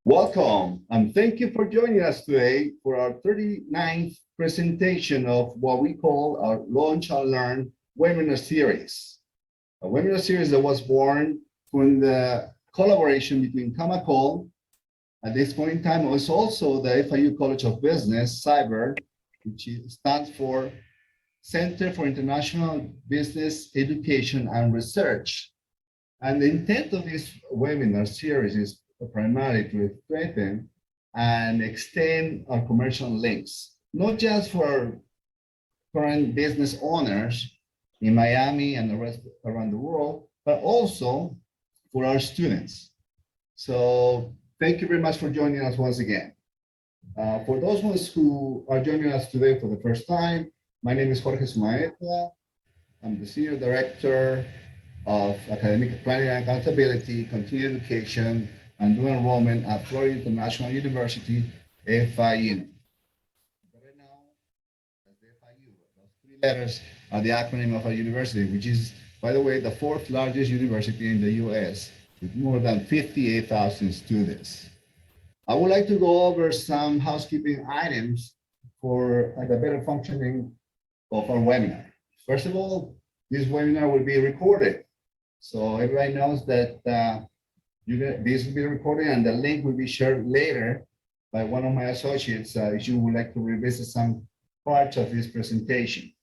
Welcome, and thank you for joining us today for our 39th presentation of what we call our Launch and Learn webinar series. A webinar series that was born from the collaboration between CAMACOL. At this point in time, it was also the FIU College of Business, CYBER, which stands for Center for International Business Education and Research. And the intent of this webinar series is primarily to strengthen and extend our commercial links, not just for current business owners in Miami and the rest around the world, but also for our students. So thank you very much for joining us once again. For those ones who are joining us today for the first time, my name is Jorge Zumaeta. I'm the Senior Director of Academic Planning and Accountability, Continuing Education, and Dual Enrollment at Florida International University, FIU. Right now, as the FIU, those three letters are the acronym of our university, which is, by the way, the fourth largest university in the US, with more than 58,000 students. I would like to go over some housekeeping items for the better functioning of our webinar. First of all, this webinar will be recorded. So everybody knows that this will be recorded and the link will be shared later by one of my associates if you would like to revisit some parts of this presentation.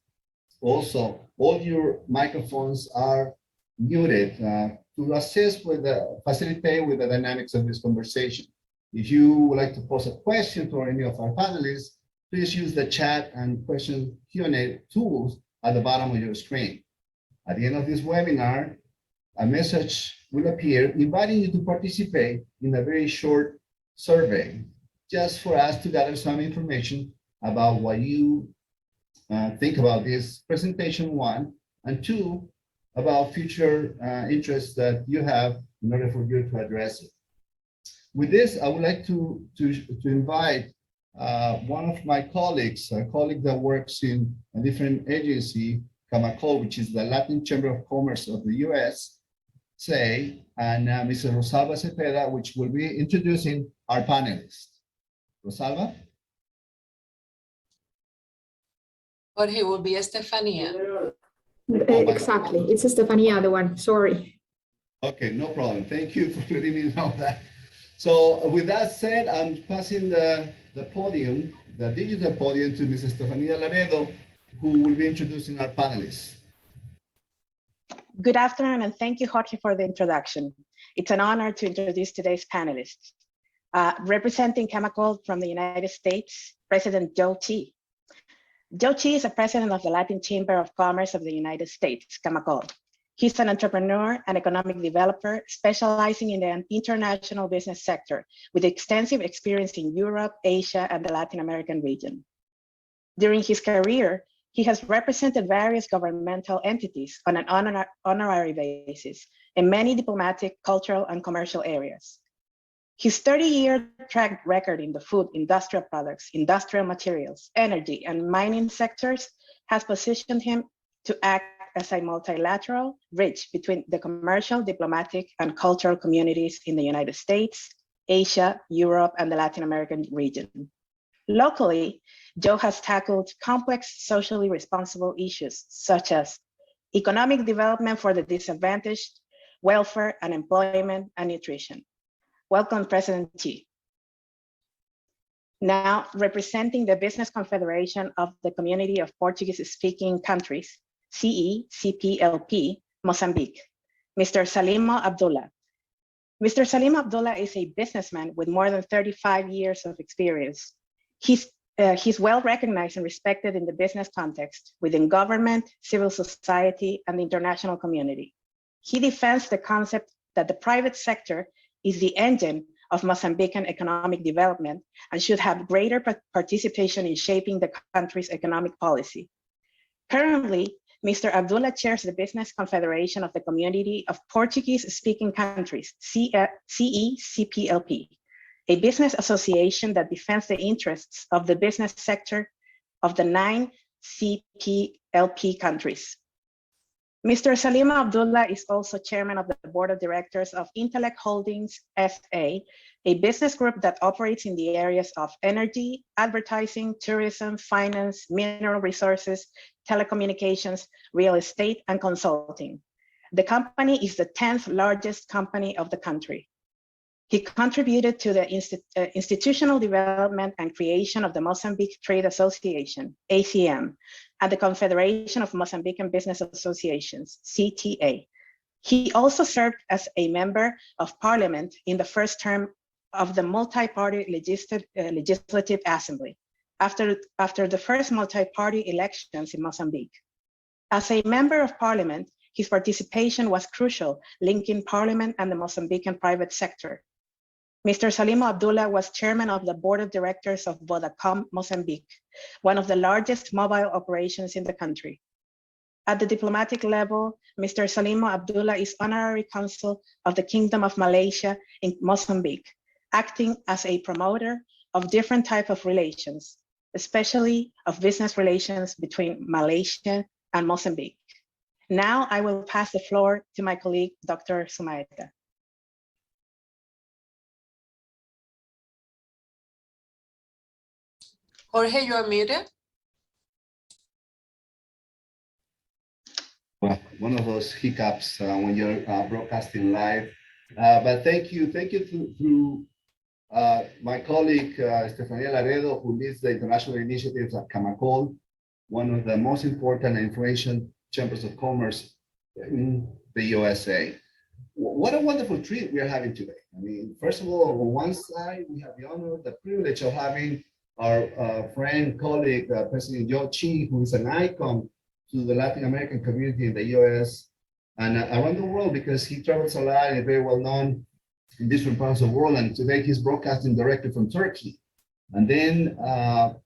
Also, all your microphones are muted to assist with facilitate with the dynamics of this conversation. If you would like to pose a question to any of our panelists, please use the chat and question Q&A tools at the bottom of your screen. At the end of this webinar, a message will appear inviting you to participate in a very short survey, just for us to gather some information about what you think about this presentation, one, and two, about future interests that you have in order for you to address it. With this, I would like to invite one of my colleagues, a colleague that works in a different agency, CAMACOL, which is the Latin Chamber of Commerce of the US, say, and Mrs. Rosalba Cepeda, which will be introducing our panelists. Rosalba? Jorge, will be Estefania. Exactly, it's Estefania, the one, sorry. Okay, no problem. Thank you for letting me know that. So with that said, I'm passing the podium, the digital podium, to Mrs. Estefania Laredo, who will be introducing our panelists. Good afternoon, and thank you, Jorge, for the introduction. It's an honor to introduce today's panelists. Representing CAMACOL from the United States, President Joe T. Joe T is a president of the Latin Chamber of Commerce of the United States, CAMACOL. He's an entrepreneur and economic developer specializing in the international business sector with extensive experience in Europe, Asia, and the Latin American region. During his career, he has represented various governmental entities on an honorary basis in many diplomatic, cultural, and commercial areas. His 30-year track record in the food, industrial products, industrial materials, energy, and mining sectors has positioned him to act as a multilateral bridge between the commercial, diplomatic, and cultural communities in the United States, Asia, Europe, and the Latin American region. Locally, Joe has tackled complex socially responsible issues such as economic development for the disadvantaged, welfare and employment, and nutrition. Welcome, President T. Now, representing the Business Confederation of the Community of Portuguese-Speaking Countries, CE-CPLP, Mozambique, Mr. Salimo Abdula. Mr. Salimo Abdula is a businessman with more than 35 years of experience. He's well recognized and respected in the business context within government, civil society, and the international community. He defends the concept that the private sector is the engine of Mozambican economic development and should have greater participation in shaping the country's economic policy. Currently, Mr. Abdullah chairs the Business Confederation of the Community of Portuguese-Speaking Countries, CE-CPLP, a business association that defends the interests of the business sector of the 9 CPLP countries. Mr. Salimo Abdula is also chairman of the board of directors of Intellect Holdings SA, a business group that operates in the areas of energy, advertising, tourism, finance, mineral resources, telecommunications, real estate, and consulting. The company is the 10th largest company of the country. He contributed to the institutional development and creation of the Mozambique Trade Association, ACM, and the Confederation of Mozambican Business Associations, CTA. He also served as a member of parliament in the first term of the multi-party legislative assembly, after the first multi-party elections in Mozambique. As a member of parliament, his participation was crucial, linking parliament and the Mozambican private sector. Mr. Salimo Abdula was chairman of the board of directors of Vodacom Mozambique, one of the largest mobile operations in the country. At the diplomatic level, Mr. Salimo Abdula is honorary consul of the Kingdom of Malaysia in Mozambique, acting as a promoter of different types of relations, especially of business relations between Malaysia and Mozambique. Now I will pass the floor to my colleague, Dr. Zumaeta. Jorge, you are muted. Well, one of those hiccups when you're broadcasting live. But thank you to my colleague, Estefania Laredo, who leads the international initiatives at CAMACOL, one of the most important and influential chambers of commerce in the USA. What a wonderful treat we are having today. I mean, first of all, on one side, we have the honor, the privilege of having our friend, colleague, President Joe Chi, who is an icon to the Latin American community in the US and around the world, because he travels a lot and is very well known in different parts of the world. And today he's broadcasting directly from Turkey. And then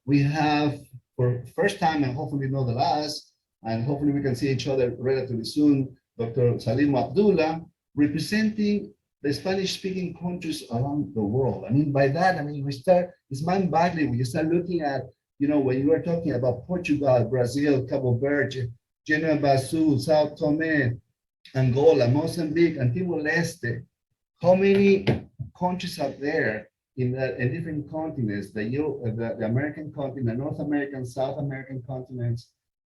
we have, for the first time, and hopefully not the last, and hopefully we can see each other relatively soon, Dr. Salimo Abdula, representing the Spanish-speaking countries around the world. I mean, by that, I mean, we start, it's mind-boggling when you start looking at, you know, when you are talking about Portugal, Brazil, Cabo Verde, Guinea-Bissau, Sao Tome, Angola, Mozambique, and Timor-Leste, how many countries are there in different continents, the American continent, North American, South American continents,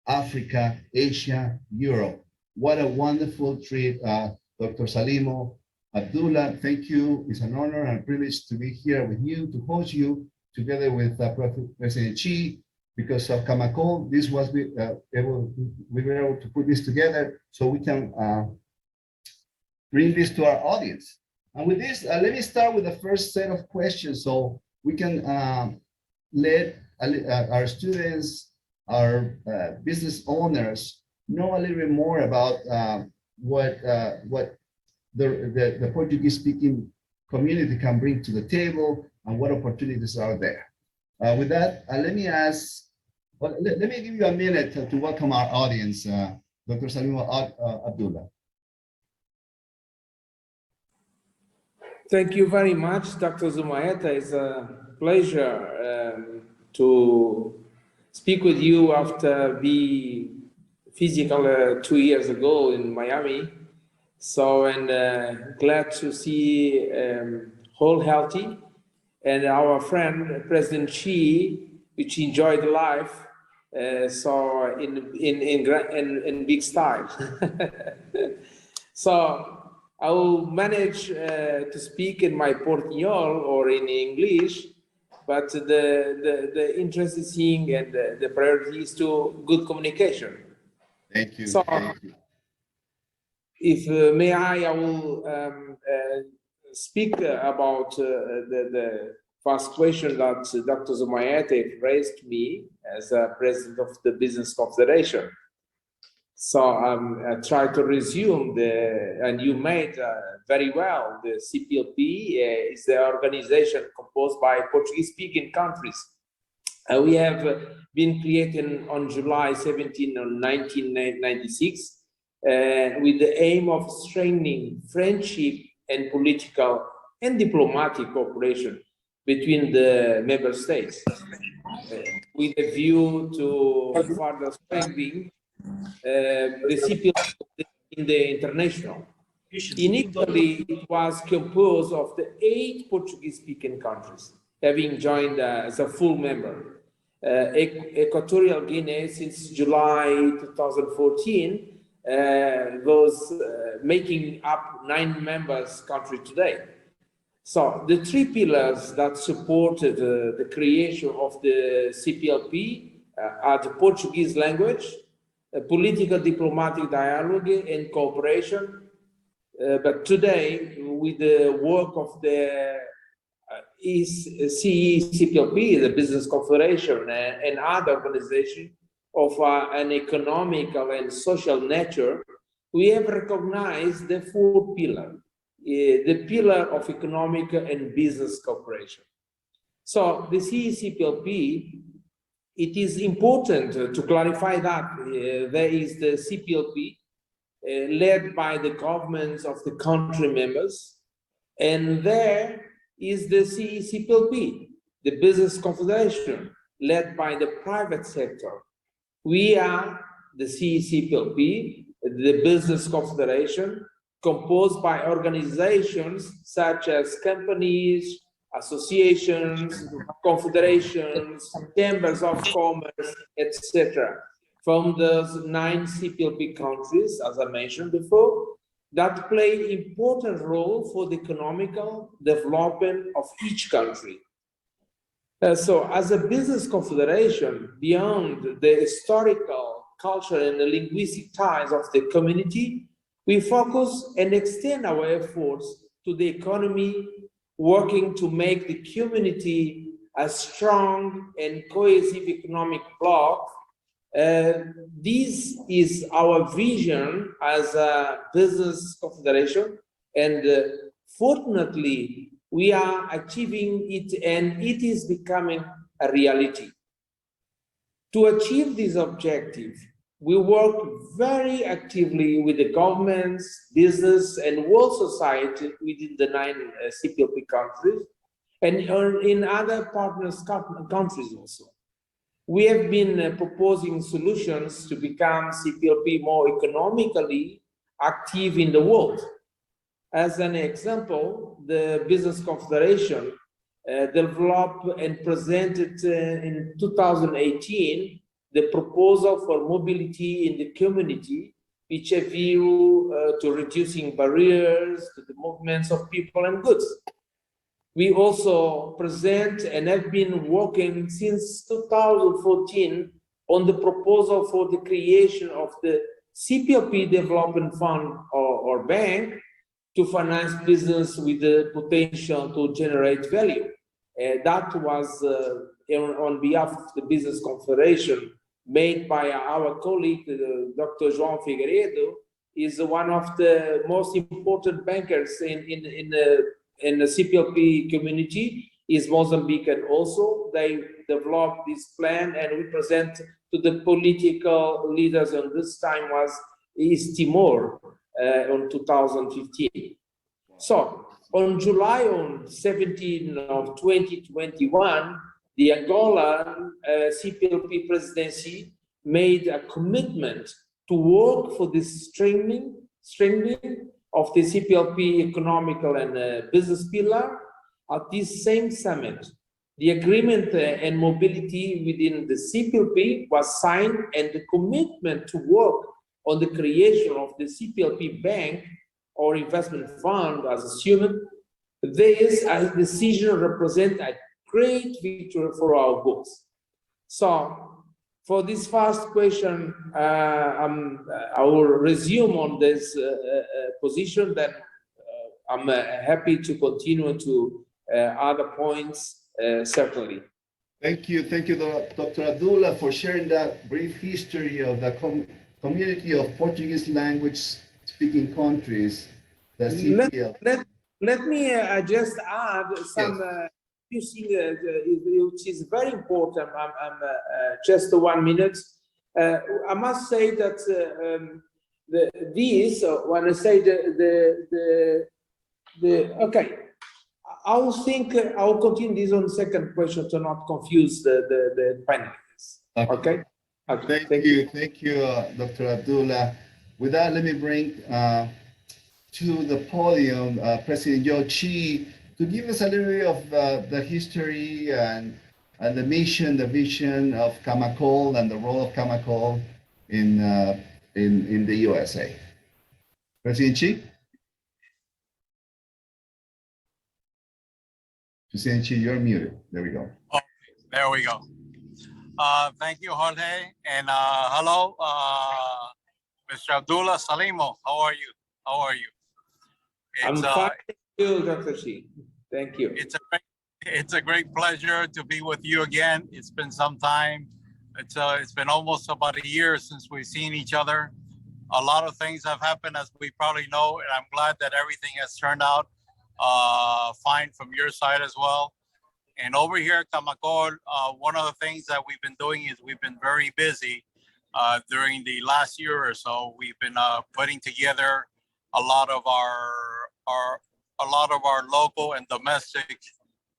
Africa, Asia, Europe. What a wonderful treat, Dr. Salimo Abdula, thank you. It's an honor and a privilege to be here with you, to host you together with President Chi. Because of CAMACOL, this was we were able to put this together so we can bring this to our audience. And with this, let me start with the first set of questions so we can let our students, our business owners know a little bit more about what the Portuguese-speaking community can bring to the table and what opportunities are there. With that, let me ask, well, let me give you a minute to welcome our audience, Dr. Salimo Abdula. Thank you very much, Dr. Zumaeta. It's a pleasure to speak with you after the physical 2 years ago in Miami. So, and glad to see whole healthy, and our friend President Chi, which enjoyed life, so in big style. So I will manage to speak in my Portuñol or in English, but the interest is seeing and the priority is to good communication. Thank you. So, thank you. If may I will speak about the first question that Dr. Zumaeta raised me as president of the Business Confederation. So I try to resume and you made very well, the CPLP is the organization composed by Portuguese-speaking countries. We have been created on July 17, 1996, with the aim of strengthening friendship and political and diplomatic cooperation between the member states, with a view to further strengthening the CPLP in the international. Initially, it was composed of the 8 Portuguese-speaking countries, having joined as a full member. Equatorial Guinea, since July 2014, was making up 9 members country today. So the 3 pillars that supported the creation of the CPLP are the Portuguese language, political diplomatic dialogue and cooperation. But today, with the work of the CE-CPLP, the Business Confederation, and other organizations of an economical and social nature, we have recognized the 4th pillar, the pillar of economic and business cooperation. So the CE-CPLP, it is important to clarify that there is the CPLP led by the governments of the country members, and there is the CE-CPLP, the Business Confederation, led by the private sector. We are the CE-CPLP, the Business Confederation, composed by organizations such as companies, associations, confederations, chambers of commerce, etc. From those 9 CPLP countries, as I mentioned before, that play important role for the economical development of each country. So as a business confederation, beyond the historical, cultural, and the linguistic ties of the community, we focus and extend our efforts to the economy, working to make the community a strong and cohesive economic bloc. This is our vision as a business confederation, and fortunately, we are achieving it, and it is becoming a reality. To achieve this objective, we work very actively with the governments, business, and world society within the 9 CPLP countries, and in other partners countries also. We have been proposing solutions to become CPLP more economically active in the world. As an example, the Business Confederation developed and presented in 2018 the proposal for mobility in the community, which a view to reducing barriers to the movements of people and goods. We also present and have been working since 2014 on the proposal for the creation of the CPLP Development Fund or bank to finance business with the potential to generate value. That was on behalf of the Business Confederation, made by our colleague, Dr. João Figueiredo, is one of the most important bankers in the CPLP community, is Mozambican also. They developed this plan, and we present to the political leaders, and this time was East Timor on 2015. So on July 17 of 2021, the Angola CPLP presidency made a commitment to work for the strengthening of the CPLP economical and business pillar at this same summit. The agreement and mobility within the CPLP was signed, and the commitment to work on the creation of the CPLP bank or investment fund as assumed. This decision represents a great victory for our books. So for this first question, I will resume on this position, then I'm happy to continue to other points, certainly. Thank you, Dr. Abdullah, for sharing that brief history of the community of Portuguese language speaking countries, the CPL. Let me just add some which is very important. Just 1 minute. I must say that when I say okay, I'll continue this on the second question to not confuse the panelists. Okay. Thank you, Dr. Abdullah. With that, let me bring to the podium President Joe Chi to give us a little bit of the history and the mission, the vision of CAMACOL and the role of CAMACOL in the USA. President Chi? President Chi, you're muted. There we go. Oh, there we go. Thank you, Jorge. And hello, Mr. Abdullah Saleem. How are you? How are you? I'm fine. Thank you, Dr. Shi. Thank you. It's a great pleasure to be with you again. It's been some time. It's been almost about a year since we've seen each other. A lot of things have happened, as we probably know, and I'm glad that everything has turned out fine from your side as well. And over here at CAMACOL, one of the things that we've been doing is we've been very busy during the last year or so. We've been putting together a lot of our local and domestic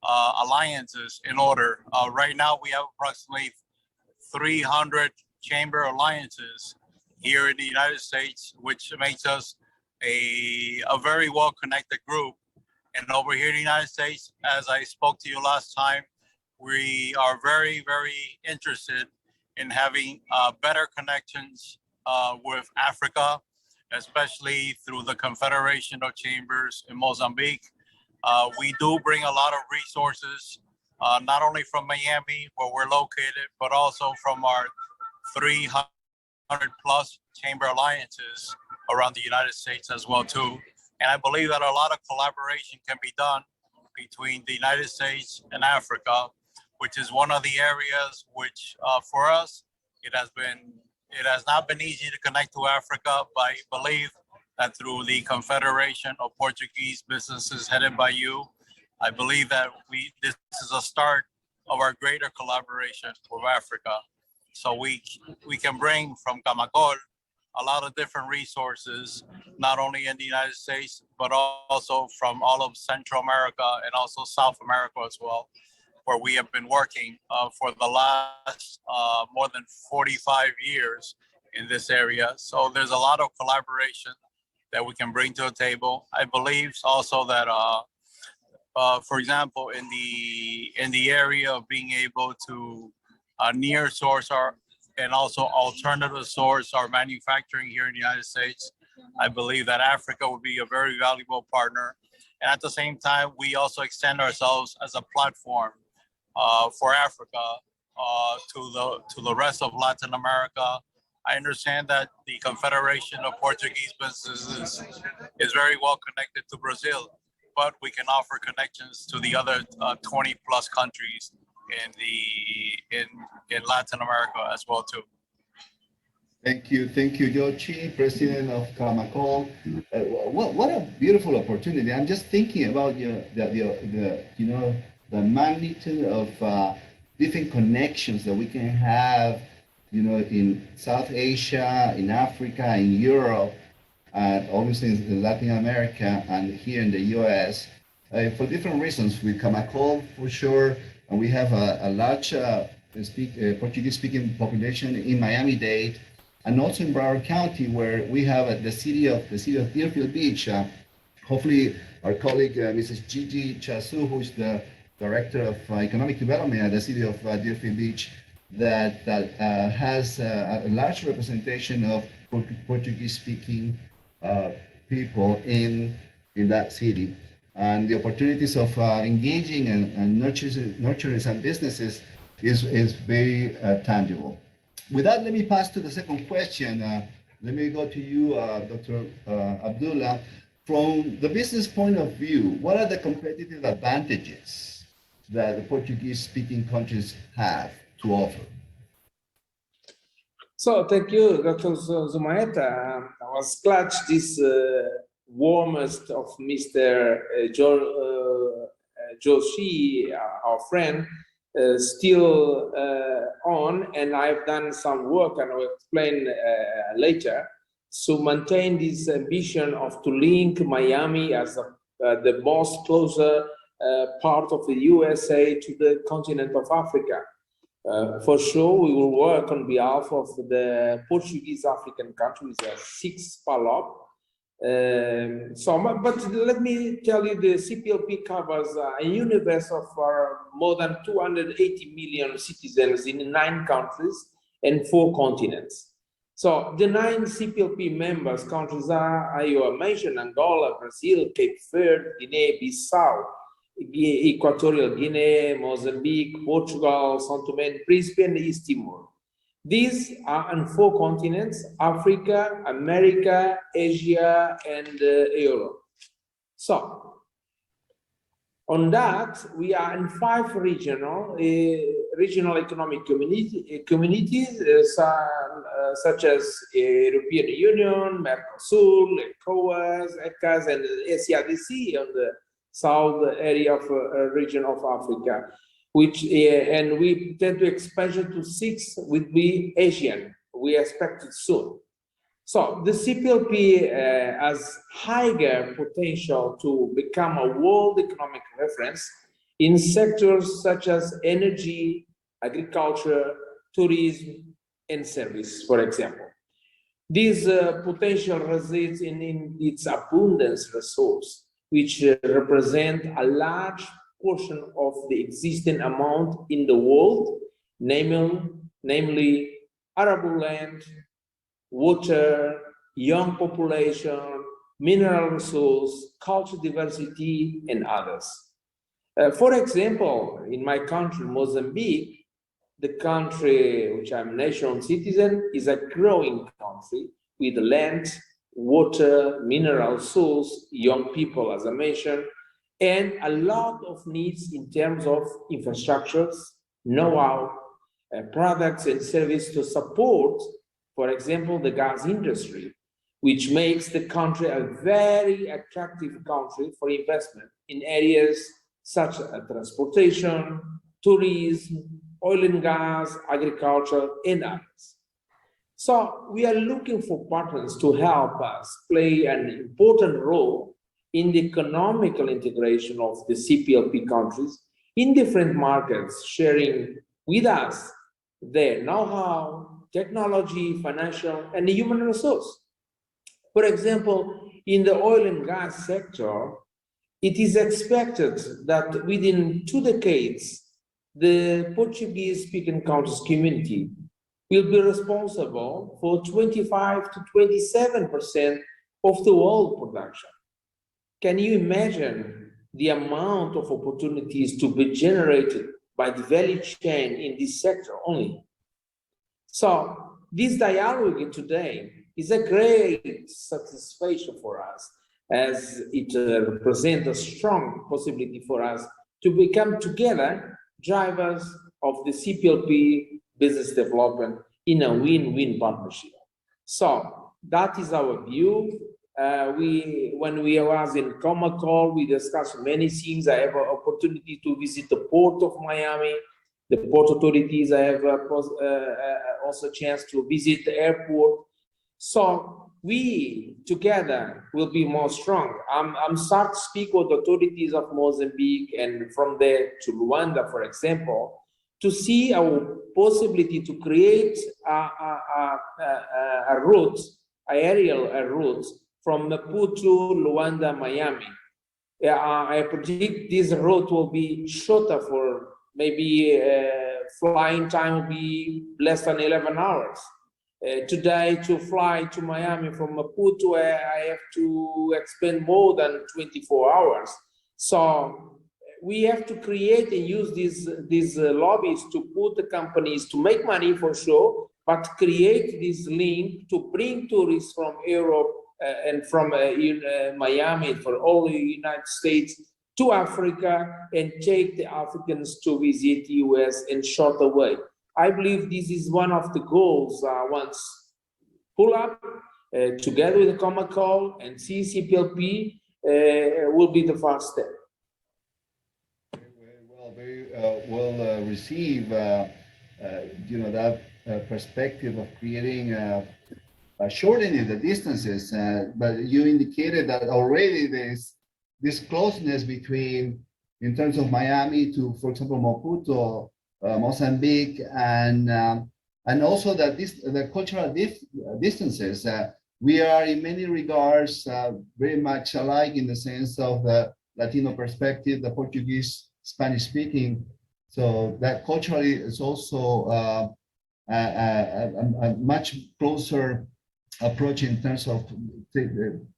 alliances in order. Right now, we have approximately 300 chamber alliances here in the United States, which makes us a very well-connected group. And over here in the United States, as I spoke to you last time, we are very, very interested in having better connections with Africa, especially through the Confederation of Chambers in Mozambique. We do bring a lot of resources, not only from Miami, where we're located, but also from our 300 plus chamber alliances around the United States as well too. And I believe that a lot of collaboration can be done between the United States and Africa, which is one of the areas which for us, it has not been easy to connect to Africa, but I believe that through the Confederation of Portuguese Businesses headed by you, I believe that this is a start of our greater collaboration with Africa. So we can bring from CAMACOL a lot of different resources, not only in the United States, but also from all of Central America and also South America as well, where we have been working for the last more than 45 years in this area. So there's a lot of collaboration that we can bring to the table. I believe also that, for example, in the area of being able to near source and also alternative source our manufacturing here in the United States, I believe that Africa would be a very valuable partner. And at the same time, we also extend ourselves as a platform for Africa to the rest of Latin America. I understand that the Confederation of Portuguese Businesses is very well connected to Brazil, but we can offer connections to the other 20 plus countries in Latin America as well too. Thank you, Joe Chi, President of CAMACOL. What a beautiful opportunity! I'm just thinking about the magnitude of different connections that we can have, in South Asia, in Africa, in Europe, and obviously in Latin America, and here in the U.S. For different reasons. With CAMACOL for sure, and we have a large Portuguese-speaking population in Miami-Dade, and also in Broward County, where we have the city of Deerfield Beach. Hopefully, our colleague Mrs. Gigi Chasu, who is the Director of Economic Development at the city of Deerfield Beach, that has a large representation of Portuguese-speaking people in that city. And the opportunities of engaging and nurturing some businesses is very tangible. With that, let me pass to the second question. Let me go to you, Dr. Abdullah. From the business point of view, what are the competitive advantages that the Portuguese-speaking countries have to offer? So thank you, Dr. Zumaeta. I was glad this warmest of Mr. Joshi, our friend, still on, and I've done some work, and I'll explain later, to maintain this ambition of to link Miami as the most closer part of the USA to the continent of Africa. For sure, we will work on behalf of the Portuguese African countries, 6 PALOP. But let me tell you, the CPLP covers a universe of more than 280 million citizens in 9 countries and 4 continents. So the 9 CPLP members countries are, you mentioned, Angola, Brazil, Cape Verde, Guinea-Bissau, Equatorial Guinea, Mozambique, Portugal, São Tomé and Príncipe, and East Timor. These are on 4 continents: Africa, America, Asia, and Europe. So, on that, we are in 5 regional economic communities, such as European Union, Mercosur, ECOWAS, ECAS, and SADC on the south area of region of Africa, which and we tend to expand to 6 will be Asian. We expect it soon. So the CPLP has higher potential to become a world economic reference in sectors such as energy, agriculture, tourism, and service, for example. This potential resides in its abundance resource, which represent a large portion of the existing amount in the world, namely arable land, water, young population, mineral resource, cultural diversity, and others. For example, in my country, Mozambique, the country which I'm a national citizen, is a growing country with land, water, mineral source, young people, as I mentioned, and a lot of needs in terms of infrastructures, know-how, products and services to support, for example, the gas industry, which makes the country a very attractive country for investment in areas such as transportation, tourism, oil and gas, agriculture, and others. So we are looking for partners to help us play an important role in the economical integration of the CPLP countries in different markets, sharing with us their know-how, technology, financial, and human resource. For example, in the oil and gas sector, it is expected that within 2 decades, the Portuguese-speaking countries community will be responsible for 25 to 27% of the world production. Can you imagine the amount of opportunities to be generated by the value chain in this sector only? So this dialogue today is a great satisfaction for us, as it represents a strong possibility for us to become together drivers of the CPLP business development in a win-win partnership. So that is our view. When we was in CAMACOL, we discussed many things. I have an opportunity to visit the port of Miami, the port authorities. I have also a chance to visit the airport. So we together will be more strong. I'm start to speak with authorities of Mozambique and from there to Rwanda, for example, to see our possibility to create a route, aerial route from Maputo, Luanda, Miami. I predict this route will be shorter for maybe flying time will be less than 11 hours. Today, to fly to Miami from Maputo, I have to expend more than 24 hours. So we have to create and use these lobbies to put the companies to make money for sure, but create this link to bring tourists from Europe and from Miami for all the United States to Africa and take the Africans to visit the US in shorter way. I believe this is one of the goals once pull up together with the CAMACOL and CE-CPLP will be the first step. Very well receive, that perspective of creating shortening the distances, but you indicated that already there's this closeness between, in terms of Miami to, for example, Maputo, Mozambique, and also that the cultural distances. We are in many regards very much alike in the sense of the Latino perspective, the Portuguese, Spanish speaking. So that culturally is also a much closer approach in terms of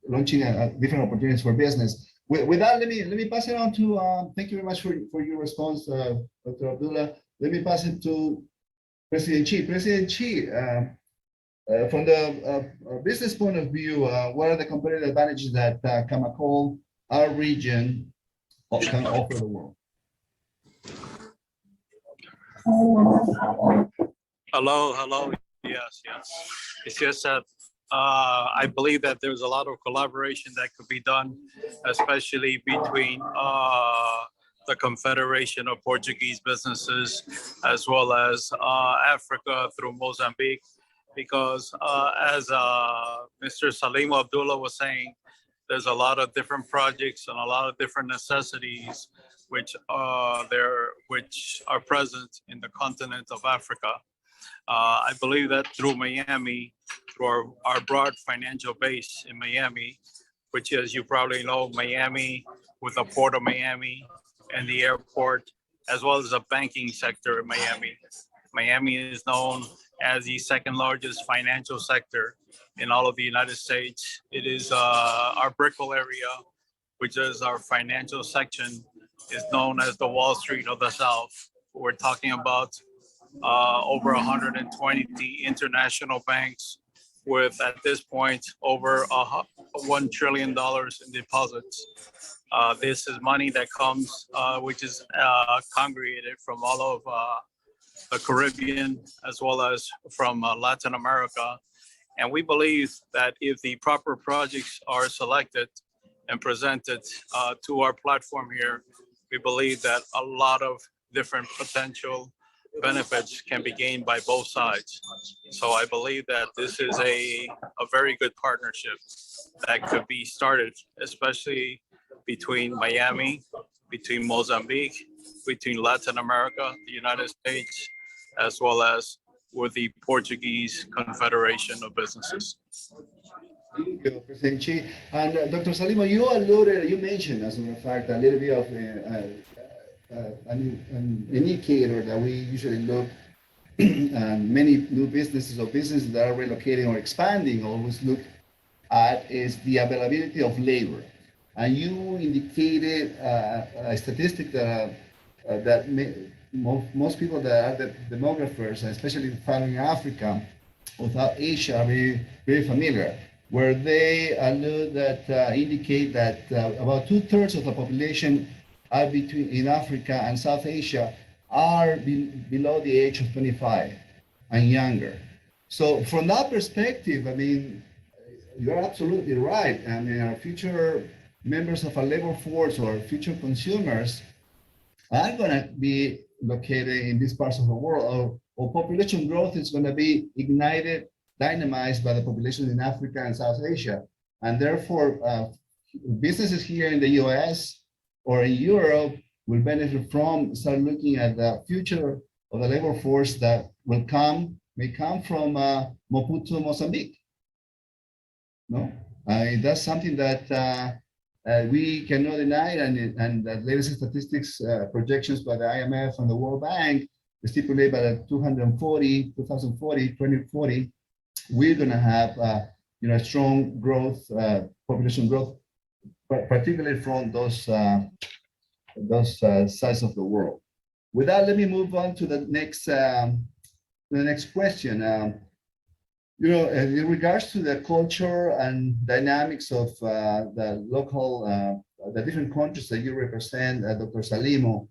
launching different opportunities for business. With that, let me pass it on to, thank you very much for your response, Dr. Abdullah. Let me pass it to President Chi. President Chi, from the business point of view, what are the competitive advantages that CAMACOL, our region, can offer the world? Hello. Yes. It's just that I believe that there's a lot of collaboration that could be done, especially between the Confederation of Portuguese Businesses, as well as Africa through Mozambique, because as Mr. Salimo Abdula was saying, there's a lot of different projects and a lot of different necessities which are present in the continent of Africa. I believe that through Miami, through our broad financial base in Miami, which, as you probably know, Miami with the Port of Miami and the airport, as well as the banking sector in Miami. Miami is known as the second largest financial sector in all of the United States. It is our Brickell area, which is our financial section, is known as the Wall Street of the South. We're talking about over 120 international banks with, at this point, over $1 trillion in deposits. This is money that comes, which is congregated from all of the Caribbean, as well as from Latin America. And we believe that if the proper projects are selected and presented to our platform here, we believe that a lot of different potential benefits can be gained by both sides. So I believe that this is a very good partnership that could be started, especially between Miami, between Mozambique, between Latin America, the United States, as well as with the Portuguese Confederation of Businesses. Thank you, President Chi. And Dr. Salimo, you mentioned, as a matter of fact, a little bit of an indicator that we usually look and many new businesses or businesses that are relocating or expanding always look at is the availability of labor. And you indicated a statistic that most people that are the demographers, especially following Africa or South Asia, are very familiar, where they indicate that about 2/3 of the population are in Africa and South Asia are below the age of 25 and younger. So from that perspective, I mean, you're absolutely right. I mean, our future members of our labor force or future consumers are going to be located in these parts of the world, or population growth is going to be ignited, dynamized by the population in Africa and South Asia. And therefore, businesses here in the US or in Europe will benefit from start looking at the future of the labor force that may come from Maputo, Mozambique. No, that's something that we cannot deny, and the latest statistics projections by the IMF and the World Bank stipulate by the 2040, we're going to have strong growth, population growth, particularly from those sides of the world. With that, let me move on to the next question. In regards to the culture and dynamics of the local, the different countries that you represent, Dr. Salimo,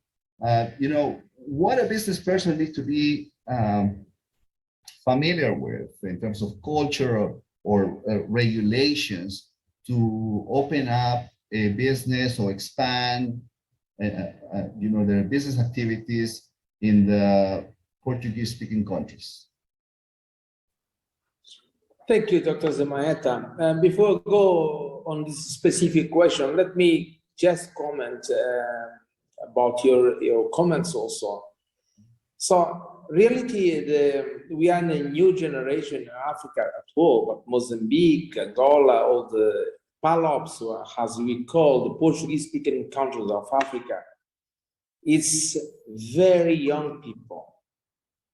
what a business person needs to be familiar with in terms of culture or regulations to open up a business or expand, their business activities in the Portuguese-speaking countries. Thank you, Dr. Zumaeta. Before I go on this specific question, let me just comment about your comments also. So reality, we are in a new generation in Africa at all, but Mozambique, Angola, all the PALOPs, as we call the Portuguese-speaking countries of Africa, it's very young people.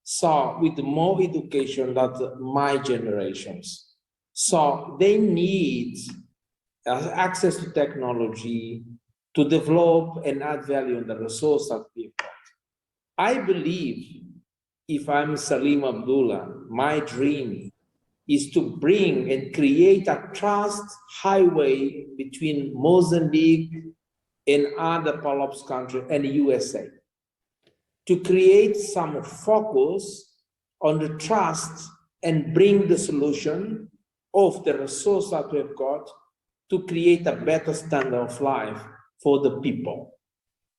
So with more education than my generations. So they need access to technology to develop and add value on the resource that we have. I believe if I'm Salimo Abdula, my dream is to bring and create a trust highway between Mozambique and other PALOPS countries and the USA, to create some focus on the trust and bring the solution of the resource that we've got to create a better standard of life for the people.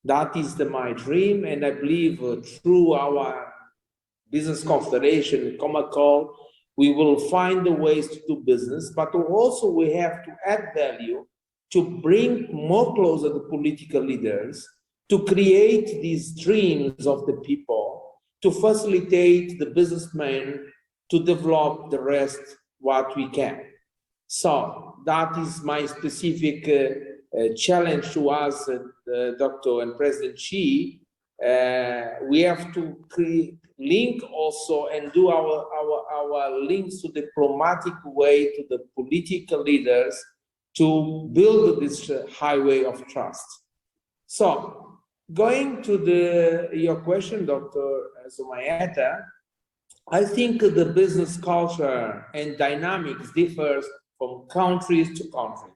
That is my dream, and I believe through our business confederation, CAMACOL, we will find the ways to do business, but also we have to add value to bring more closer the political leaders, to create these dreams of the people, to facilitate the businessmen to develop the rest what we can. So that is my specific challenge to us, Dr. and President Xi. We have to link also and do our links to diplomatic way to the political leaders to build this highway of trust. So going to your question, Dr. Zumaeta, I think the business culture and dynamics differs from countries to country.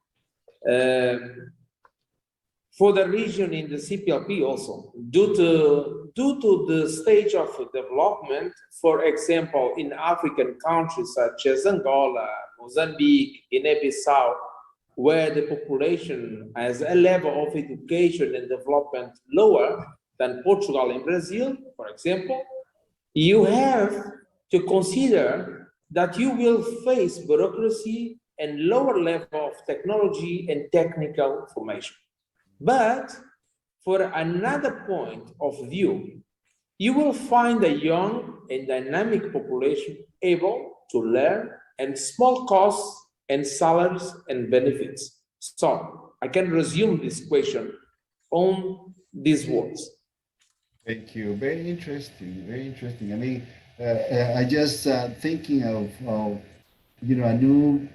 For the region in the CPLP also, due to the stage of development, for example, in African countries such as Angola, Mozambique, Guinea-Bissau, where the population has a level of education and development lower than Portugal and Brazil, for example, you have to consider that you will face bureaucracy and lower level of technology and technical formation. But for another point of view, you will find a young and dynamic population able to learn and small costs and salaries and benefits. So I can resume this question on these words. Thank you. Very interesting. Very interesting. I mean, I just thinking of a new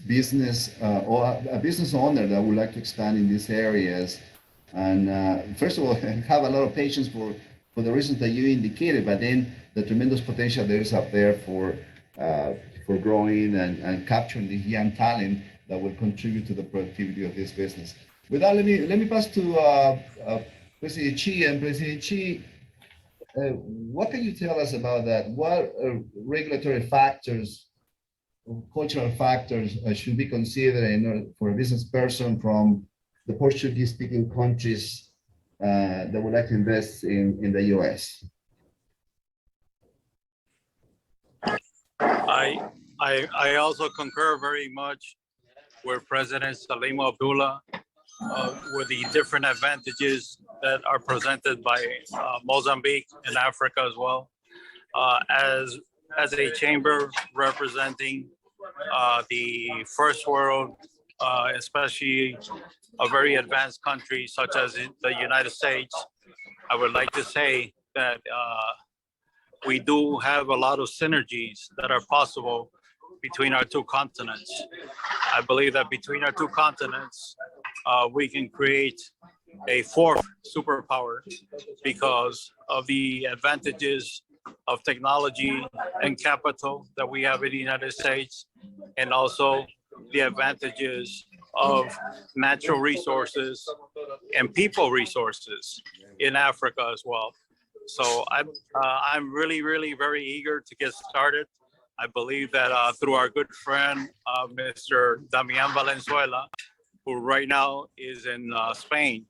business or a business owner that would like to expand in these areas. And first of all, have a lot of patience for the reasons that you indicated, but then the tremendous potential there is up there for growing and capturing the young talent that will contribute to the productivity of this business. With that, let me pass to President Xi. And President Xi, what can you tell us about that? What regulatory factors, cultural factors should be considered in order for a business person from the Portuguese-speaking countries that would like to invest in the U.S.? I also concur very much with President Salimo Abdula with the different advantages that are presented by Mozambique and Africa as well. As a chamber representing the first world, especially a very advanced country such as the United States, I would like to say that we do have a lot of synergies that are possible between our two continents. I believe that between our two continents, we can create a fourth superpower because of the advantages of technology and capital that we have in the United States, and also the advantages of natural resources and people resources in Africa as well. So I'm really, really very eager to get started. I believe that through our good friend, Mr. Damian Valenzuela, who right now is in Spain,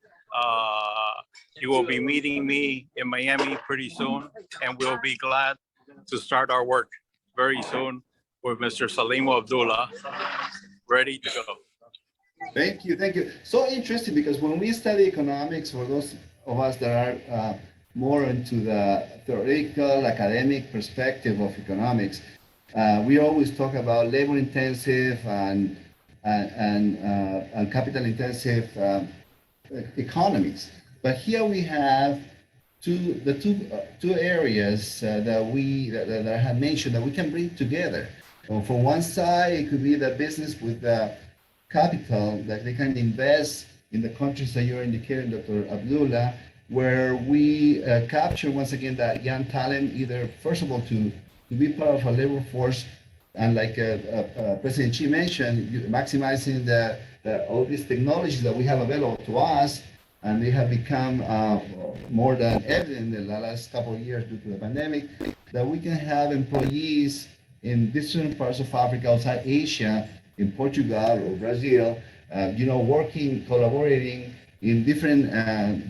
you will be meeting me in Miami pretty soon, and we'll be glad to start our work very soon with Mr. Salimo Abdula, ready to go. Thank you, thank you. So interesting, because when we study economics, for those of us that are more into the theoretical, academic perspective of economics, we always talk about labor-intensive and capital-intensive economies. But here we have two areas that I have mentioned that we can bring together. For one side, it could be the business with the capital that they can invest in the countries that you're indicating, Dr. Abdullah, where we capture once again that young talent, either first of all to be part of a labor force, and like President Xi mentioned, maximizing all these technologies that we have available to us, and they have become more than evident in the last couple of years due to the pandemic, that we can have employees in different parts of Africa, outside Asia, in Portugal or Brazil, working, collaborating in different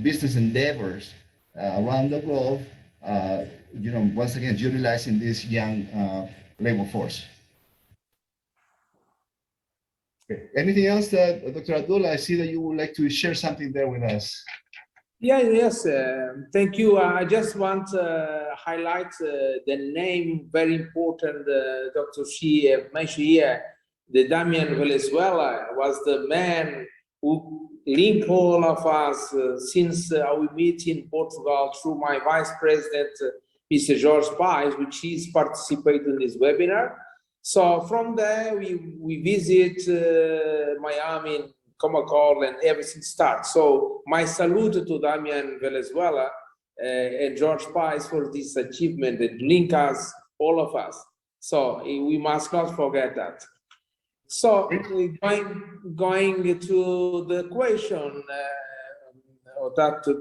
business endeavors around the globe, once again, utilizing this young labor force. Okay. Anything else, Dr. Abdullah? I see that you would like to share something there with us. Yes, thank you. I just want to highlight the name, very important, Dr. Xi mentioned here. The Damian Venezuela was the man who linked all of us since we meet in Portugal through my vice president, Mr. Jorge Paes, which is participating in this webinar. So from there, we visit Miami, CAMACOL, and everything starts. So my salute to Damian Venezuela and Jorge Paes for this achievement that link us, all of us. So we must not forget that. So going to the question that Dr.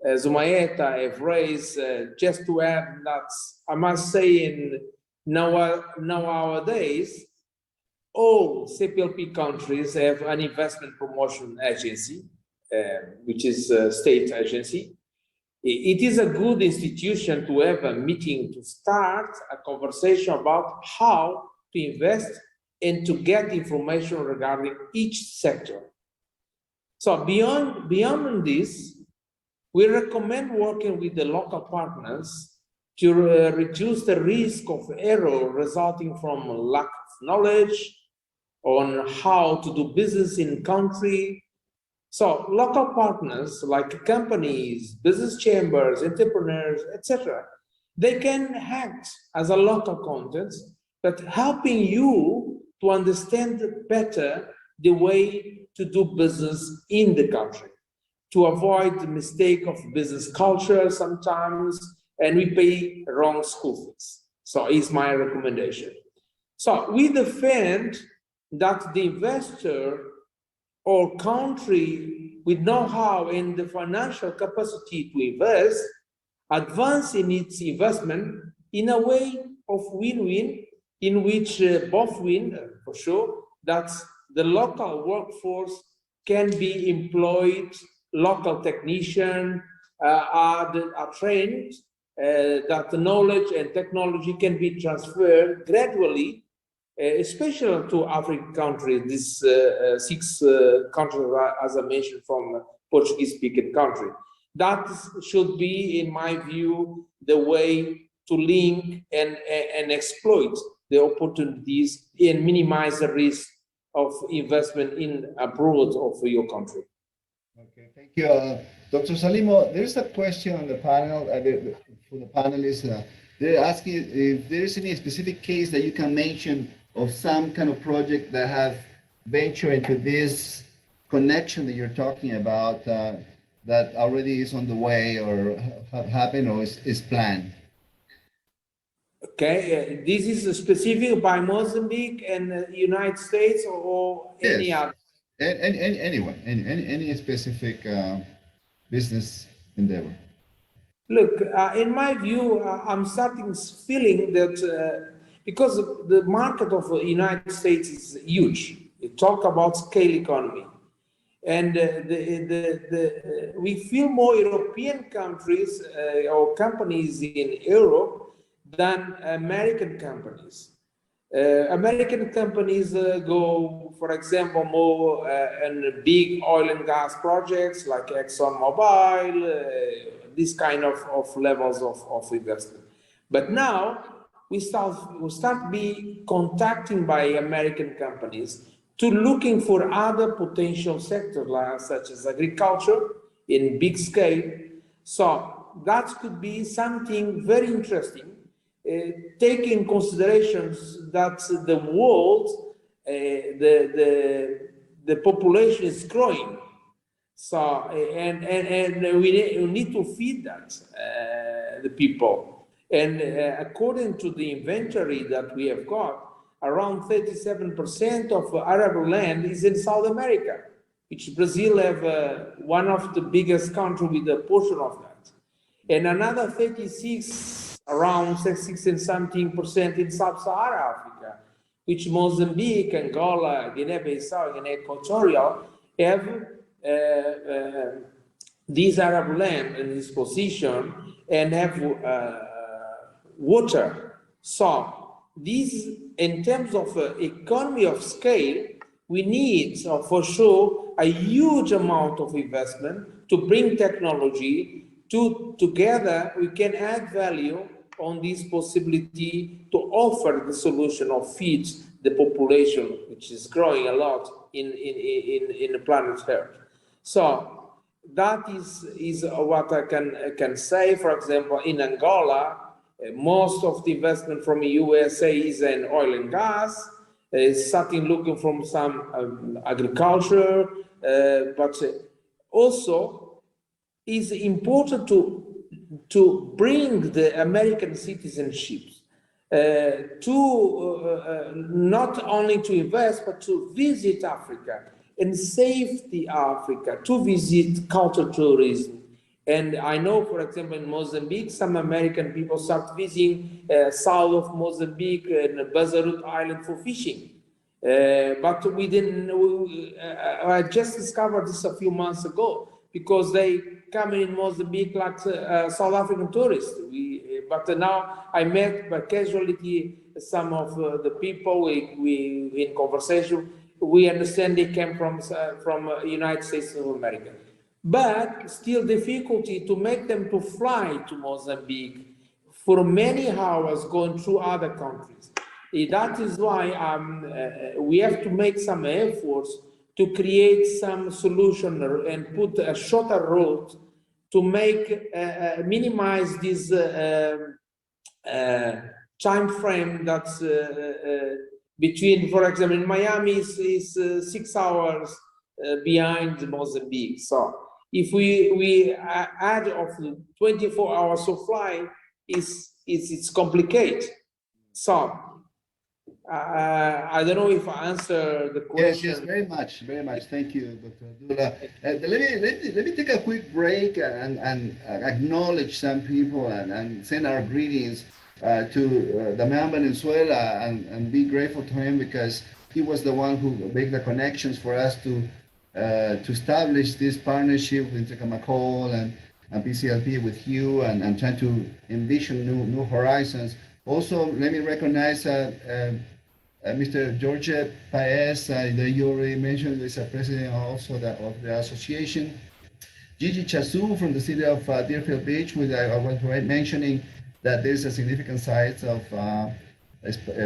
Zumaeta have raised, just to add that I must say nowadays, all CPLP countries have an investment promotion agency, which is a state agency. It is a good institution to have a meeting to start a conversation about how to invest and to get information regarding each sector. So beyond this, we recommend working with the local partners to reduce the risk of error resulting from lack of knowledge on how to do business in country. So local partners like companies, business chambers, entrepreneurs, etc., they can act as a local contact, but helping you to understand better the way to do business in the country, to avoid the mistake of business culture sometimes, and we pay wrong school fees. So it's my recommendation. So we defend that the investor or country with know-how and the financial capacity to invest, advance in its investment in a way of win-win, in which both win, for sure, that the local workforce can be employed, local technicians are trained, that the knowledge and technology can be transferred gradually, especially to African countries, these 6 countries, as I mentioned, from Portuguese-speaking country. That should be, in my view, the way to link and exploit the opportunities and minimize the risk of investment in abroad of your country. Okay, thank you. Dr. Salimo, there's a question on the panel, for the panelists. They're asking if there's any specific case that you can mention of some kind of project that have ventured into this connection that you're talking about, that already is on the way or have happened or is planned. Okay, this is specific by Mozambique and United States or any Yes. other? Anyone, any specific business endeavor. Look, in my view, I'm starting feeling that because the market of the United States is huge. We talk about scale economy. And we feel more European countries or companies in Europe than American companies. American companies go, for example, more in big oil and gas projects like ExxonMobil, this kind of levels of investment. But now we start be contacting by American companies to looking for other potential sectors such as agriculture in big scale. So that could be something very interesting, taking considerations that the world, the population is growing. So, and we need to feed that, the people. And according to the inventory that we have got, around 37% of arable land is in South America, which Brazil have one of the biggest countries with a portion of that. And another 36, around 66 and something % in Sub-Saharan Africa, which Mozambique, Angola, Guinea-Bissau, and Equatorial have these Arab land in this position and have water. So this, in terms of economy of scale, we need for sure a huge amount of investment to bring technology together. We can add value on this possibility to offer the solution of feed the population, which is growing a lot in the planet Earth. So that is what I can say. For example, in Angola, most of the investment from the USA is in oil and gas. Starting looking from some agriculture, but also is important to bring the American citizenship to not only to invest, but to visit Africa and save the Africa, to visit cultural tourism. And I know, for example, in Mozambique, some American people start visiting south of Mozambique and Bazarut Island for fishing. But we didn't, I just discovered this a few months ago, because they come in Mozambique like South African tourists. But now I met by casualty some of the people we in conversation. We understand they came from United States of America. But still difficulty to make them to fly to Mozambique for many hours going through other countries. That is why we have to make some efforts to create some solution and put a shorter route to make minimize this time frame that's between, for example, in Miami is 6 hours behind Mozambique. So if we add of 24 hours of flight, it's complicated. So I don't know if I answer the question. Yes, very much. Thank you, Dr. Abdullah. Let me take a quick break and acknowledge some people and send our greetings to the man Venezuela and be grateful to him, because he was the one who made the connections for us to establish this partnership with CAMACOL and PCLP with you and trying to envision new horizons. Also, let me recognize Mr. Jorge Paez, that you already mentioned, is a president also of the association. Gigi Chasu from the city of Deerfield Beach, which I was mentioning that there's a significant size of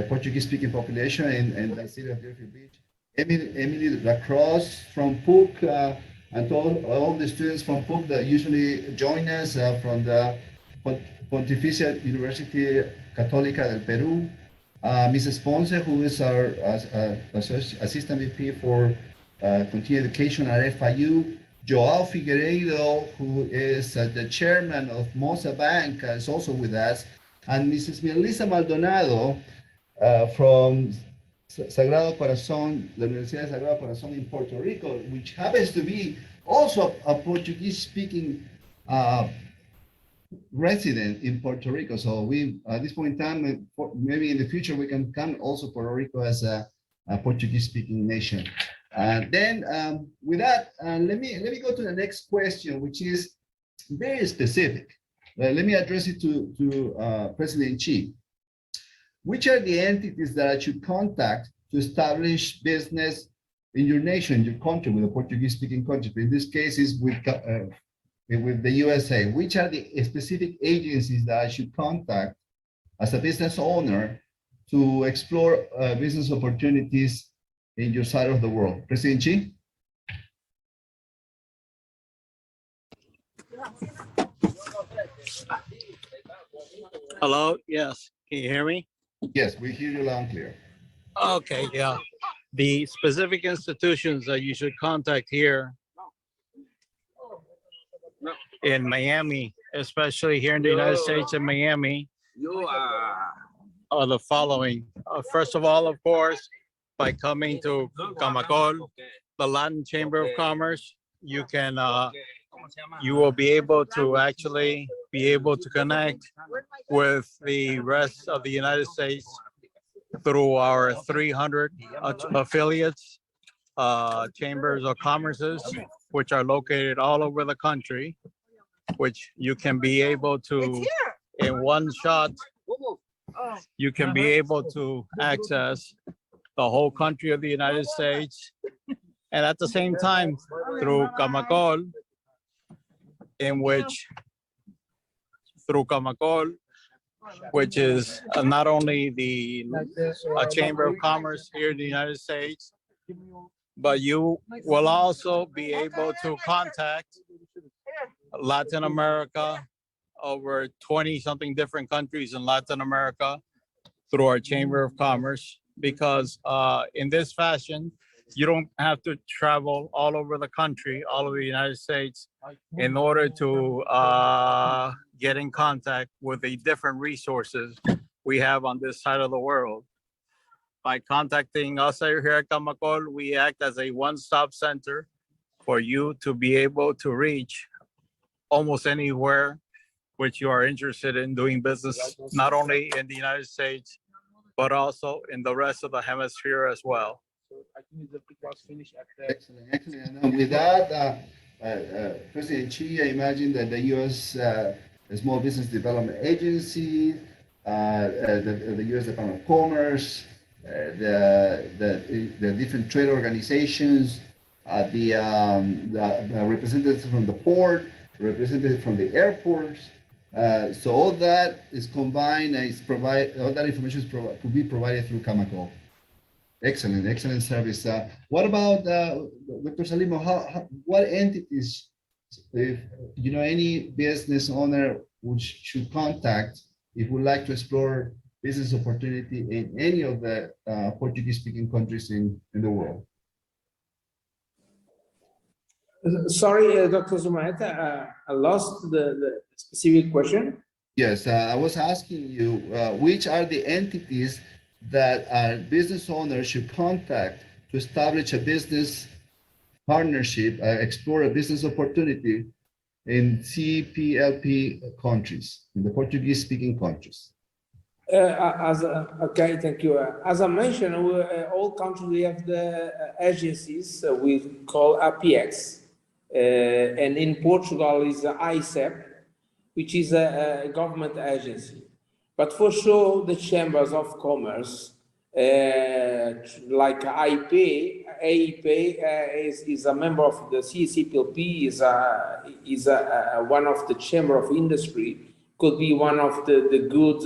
Portuguese-speaking population in the city of Deerfield Beach. Emily Lacrosse from PUC, and all the students from PUC that usually join us from the Pontificia University Católica del Peru. Mrs. Ponce, who is our Assistant VP for Continuing Education at FIU. Joao Figueiredo, who is the chairman of Mosa Bank, is also with us. And Mrs. Melissa Maldonado from Sagrado Corazón, the Universidad de Sagrado Corazón in Puerto Rico, which happens to be also a Portuguese-speaking resident in Puerto Rico. So we, at this point in time, maybe in the future, we can count also Puerto Rico as a Portuguese-speaking nation. Then with that, let me go to the next question, which is very specific. Let me address it to President-in-Chief. Which are the entities that I should contact to establish business in your nation, your country, with a Portuguese-speaking country? In this case, is with with the USA, which are the specific agencies that I should contact as a business owner to explore business opportunities in your side of the world? President Chi? Hello, yes, can you hear me? Yes, we hear you loud and clear. Okay, yeah. The specific institutions that you should contact here in Miami, especially here in the United States in Miami, are the following. First of all, of course, by coming to CAMACOL, the Latin Chamber of Commerce, you can, you will be able to actually be able to connect with the rest of the United States through our 300 affiliates, chambers of commerces, which are located all over the country, which you can be able to, in one shot, you can be able to access the whole country of the United States. And at the same time, through CAMACOL, which is not only the Chamber of Commerce here in the United States, but you will also be able to contact Latin America, over 20-something different countries in Latin America through our Chamber of Commerce, because in this fashion, you don't have to travel all over the country, all over the United States, in order to get in contact with the different resources we have on this side of the world. By contacting us here at CAMACOL, we act as a one-stop center for you to be able to reach almost anywhere which you are interested in doing business, not only in the United States, but also in the rest of the hemisphere as well. Excellent, excellent. And with that, President Chi, I imagine that the U.S. Small Business Development Agency, the U.S. Department of Commerce, the different trade organizations, the representatives from the port, representatives from the airports. So all that is combined and all that information is to be provided through CAMACOL. Excellent, excellent service. What about Dr. Salimo? What entities, if you know, any business owner which should contact if would like to explore business opportunity in any of the Portuguese-speaking countries in the world? Sorry, Dr. Zumaeta, I lost the specific question. Yes, I was asking you which are the entities that a business owner should contact to establish a business partnership, explore a business opportunity in CPLP countries, in the Portuguese-speaking countries. Okay, thank you. As I mentioned, all countries we have the agencies we call APX, and in Portugal is the ICEP, which is a government agency. But for sure, the chambers of commerce, like AIP is a member of the CE-CPLP, is one of the chamber of industry, could be one of the good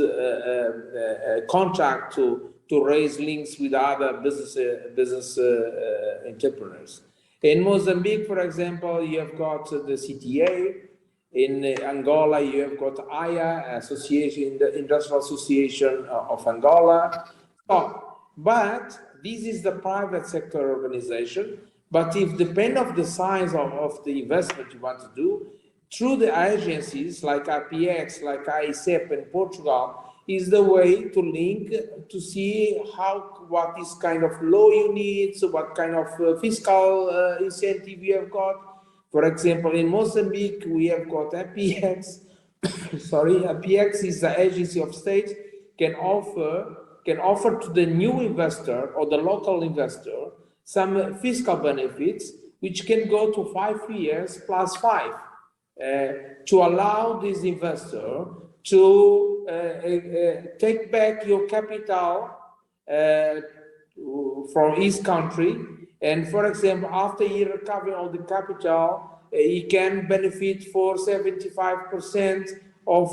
contact to raise links with other business entrepreneurs. In Mozambique, for example, you have got the CTA. In Angola, you have got AIA, Association, the Industrial Association of Angola. So, but this is the private sector organization. But if depend on the size of the investment you want to do, through the agencies like APX, like ICEP in Portugal, is the way to link to see what is kind of law you need, so what kind of fiscal incentive you have got. For example, in Mozambique, we have got APX. Sorry, APX is the agency of state can offer to the new investor or the local investor some fiscal benefits, which can go to 5 years plus 5, to allow this investor to take back your capital from his country. And for example, after he recovers all the capital, you can benefit for 75% of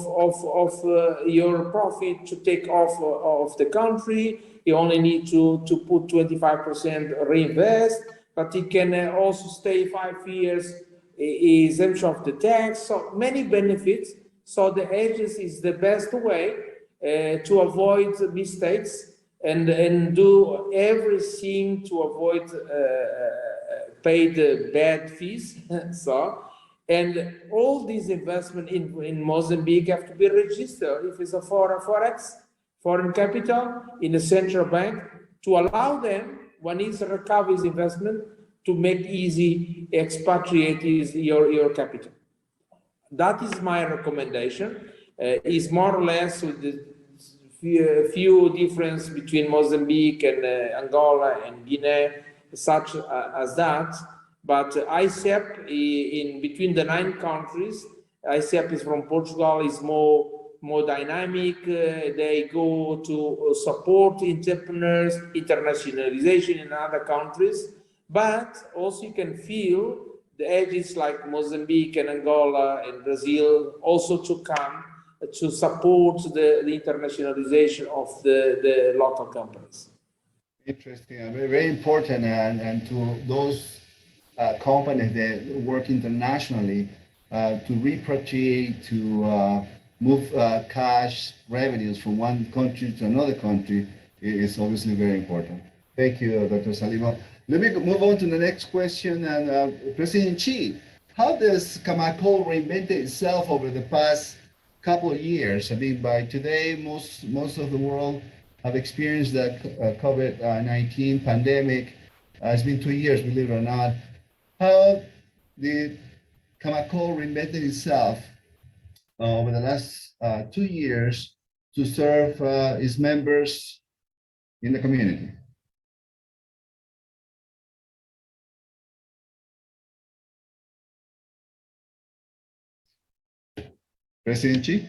your profit to take off of the country. You only need to put 25% reinvest, but you can also stay 5 years exemption of the tax. So many benefits. So the agency is the best way to avoid mistakes and do everything to avoid pay the bad fees. So, and all these investment in Mozambique have to be registered if it's a forex, foreign capital in the central bank, to allow them, when it's recover his investment, to make easy expatriate your capital. That is my recommendation. Is more or less with the few difference between Mozambique and Angola and Guinea, such as that. But ICEP in between the 9 countries, ICEP is from Portugal, is more dynamic. They go to support entrepreneurs, internationalization in other countries, but also you can feel the edges like Mozambique and Angola and Brazil also to come to support the internationalization of the local companies. Interesting, very, very important, and to those companies that work internationally, to repatriate, to move cash revenues from one country to another country is obviously very important. Thank you, Dr. Salimo. Let me move on to the next question. And President Chi, how does CAMACOL reinvent itself over the past couple of years? I mean, by today, most of the world have experienced the COVID-19 pandemic. It's been 2 years, believe it or not. How did CAMACOL reinvent itself over the last 2 years to serve its members in the community? President Chi?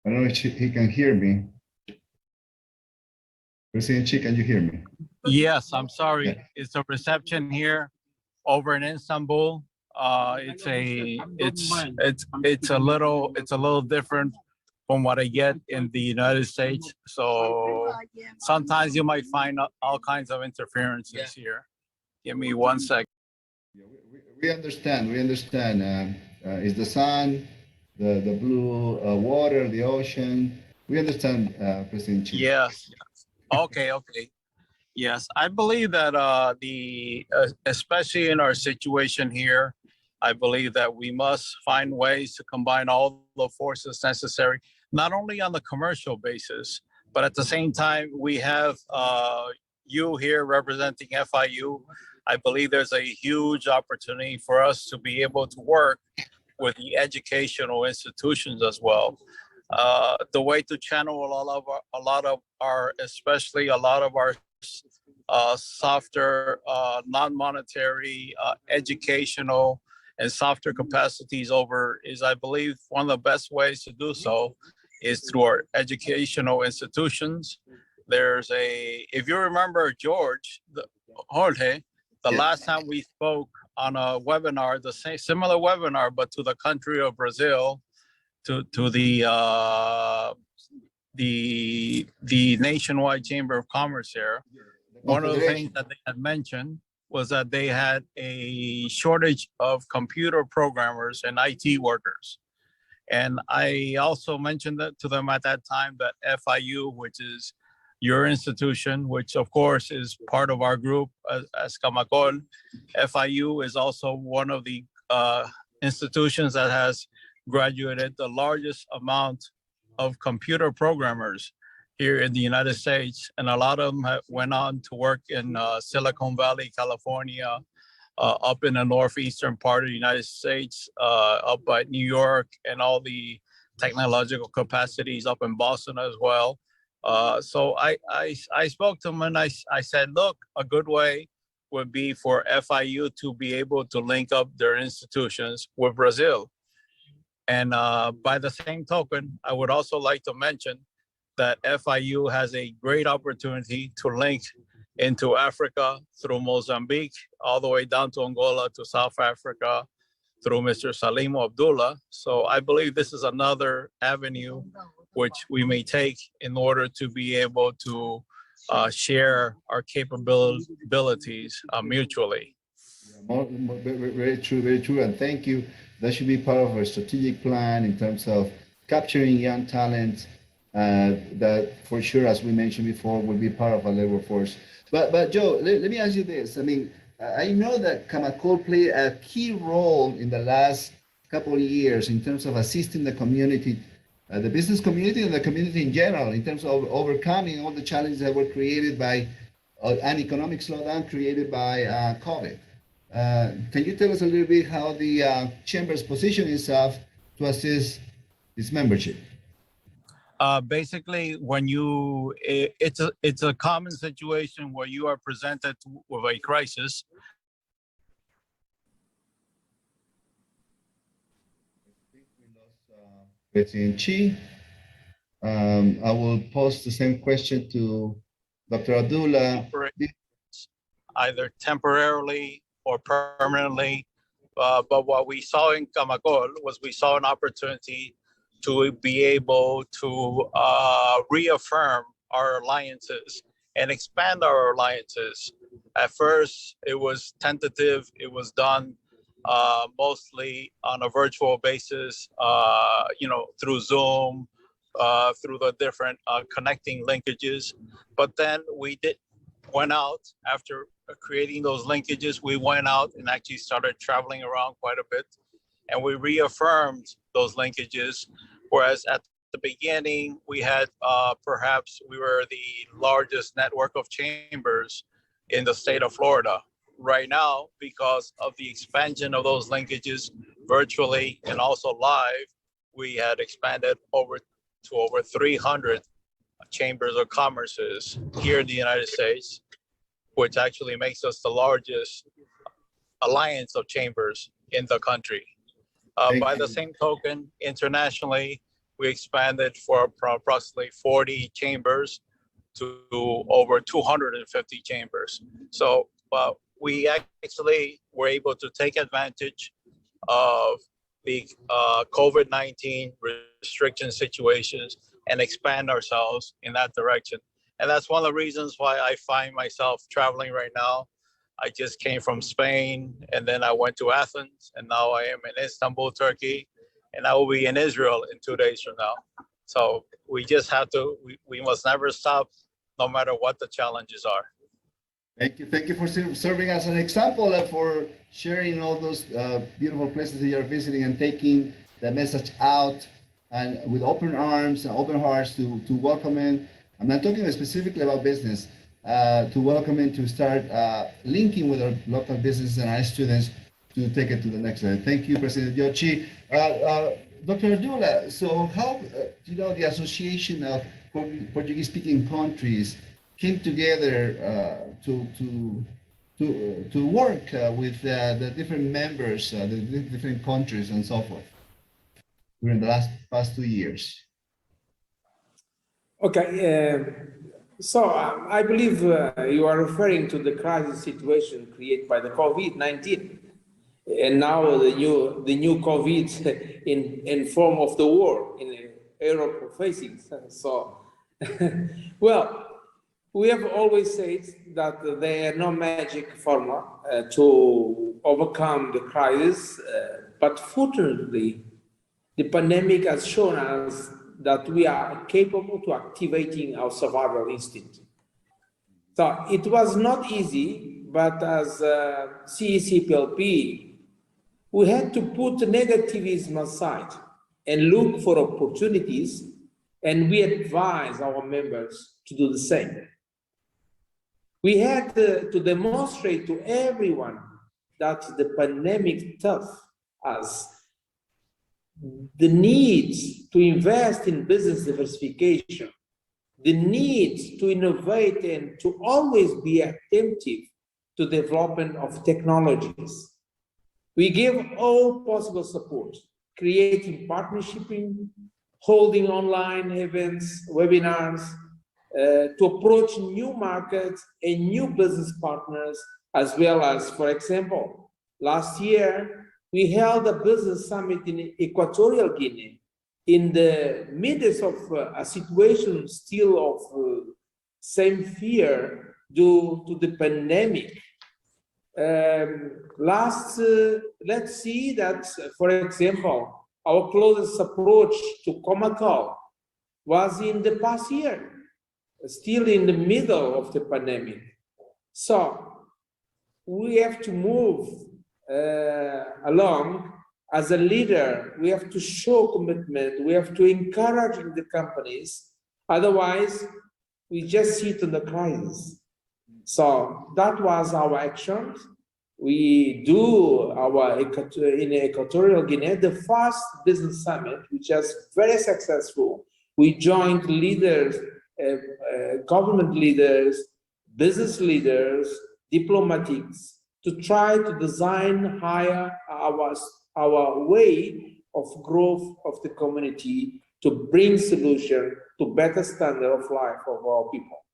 I don't know if he can hear me. President Chi, can you hear me? Yes, I'm sorry. Yeah. It's a reception here over in Istanbul. It's a little different from what I get in the United States. So sometimes you might find all kinds of interferences here. Give me 1 second. Yeah, we understand. We understand. It's the sun, the blue water, the ocean. We understand, President Chi. Yes. Okay. Yes, I believe that especially in our situation here, I believe that we must find ways to combine all the forces necessary, not only on the commercial basis, but at the same time, we have you here representing FIU. I believe there's a huge opportunity for us to be able to work with the educational institutions as well. The way to channel a lot of our softer, non-monetary, educational, and softer capacities over is, I believe, one of the best ways to do so is through our educational institutions. If you remember Jorge, the last time we spoke on a webinar, similar webinar, but to the country of Brazil, to the Nationwide Chamber of Commerce here. One of the things that they had mentioned was that they had a shortage of computer programmers and IT workers. And I also mentioned that to them at that time that FIU, which is your institution, which of course is part of our group as CAMACOL, FIU is also one of the institutions that has graduated the largest amount of computer programmers here in the United States. And a lot of them went on to work in Silicon Valley, California, up in the northeastern part of the United States, up by New York, and all the technological capacities up in Boston as well. So I spoke to them and I said, look, a good way would be for FIU to be able to link up their institutions with Brazil. And by the same token, I would also like to mention that FIU has a great opportunity to link into Africa through Mozambique, all the way down to Angola to South Africa through Mr. Salimo Abdula. So I believe this is another avenue which we may take in order to be able to share our capabilities mutually. Very true, very true. And thank you. That should be part of our strategic plan in terms of capturing young talent that for sure, as we mentioned before, will be part of our labor force. But Joe, let me ask you this. I mean, I know that CAMACOL played a key role in the last couple of years in terms of assisting the community, the business community and the community in general, in terms of overcoming all the challenges that were created by an economic slowdown created by COVID. Can you tell us a little bit how the Chamber's position itself to assist its membership? Basically, when it's a common situation where you are presented with a crisis. President Chi. I will pose the same question to Dr. Abdullah. Either temporarily or permanently, but what we saw in CAMACOL was we saw an opportunity to be able to reaffirm our alliances and expand our alliances. At first, it was tentative. It was done mostly on a virtual basis, through Zoom, through the different connecting linkages. But then we went out after creating those linkages. We went out and actually started traveling around quite a bit, and we reaffirmed those linkages. Whereas at the beginning, we had perhaps we were the largest network of chambers in the state of Florida. Right now, because of the expansion of those linkages virtually and also live, we had expanded to over 300 chambers of commerces here in the United States, which actually makes us the largest alliance of chambers in the country. By the same token, internationally, we expanded from approximately 40 chambers to over 250 chambers. So we actually were able to take advantage of the COVID-19 restriction situations and expand ourselves in that direction. And that's one of the reasons why I find myself traveling right now. I just came from Spain, and then I went to Athens, and now I am in Istanbul, Turkey, and I will be in Israel in 2 days from now. So we just have to, we must never stop, no matter what the challenges are. Thank you for serving as an example and for sharing all those beautiful places that you're visiting and taking the message out and with open arms and open hearts to welcome in. I'm not talking specifically about business, to welcome in to start linking with our local businesses and our students to take it to the next level. Thank you, President Yochi. Dr. Abdullah, so how, the Association of Portuguese-speaking countries came together to work with the different members, the different countries and so forth during the past 2 years? Okay, so I believe you are referring to the crisis situation created by the COVID-19, and now the new COVID in form of the war in Europe facing. So, well, we have always said that there are no magic formula to overcome the crisis, but fortunately, the pandemic has shown us that we are capable to activating our survival instinct. So it was not easy, but as CE-CPLP, we had to put negativism aside and look for opportunities, and we advise our members to do the same. We had to demonstrate to everyone that the pandemic taught us the need to invest in business diversification, the need to innovate and to always be attentive to development of technologies. We give all possible support, creating partnership, holding online events, webinars, to approach new markets and new business partners, as well as, for example, last year, we held a business summit in Equatorial Guinea in the midst of a situation still of same fear due to the pandemic. Let's see that, for example, our closest approach to CAMACOL was in the past year, still in the middle of the pandemic. So we have to move along as a leader. We have to show commitment. We have to encourage the companies. Otherwise, we just sit in the crisis. So that was our action. We do our in Equatorial Guinea, the first business summit, which was very successful. We joined leaders, government leaders, business leaders, diplomatics, to try to design our way of growth of the community to bring solution to better standard of life of our people.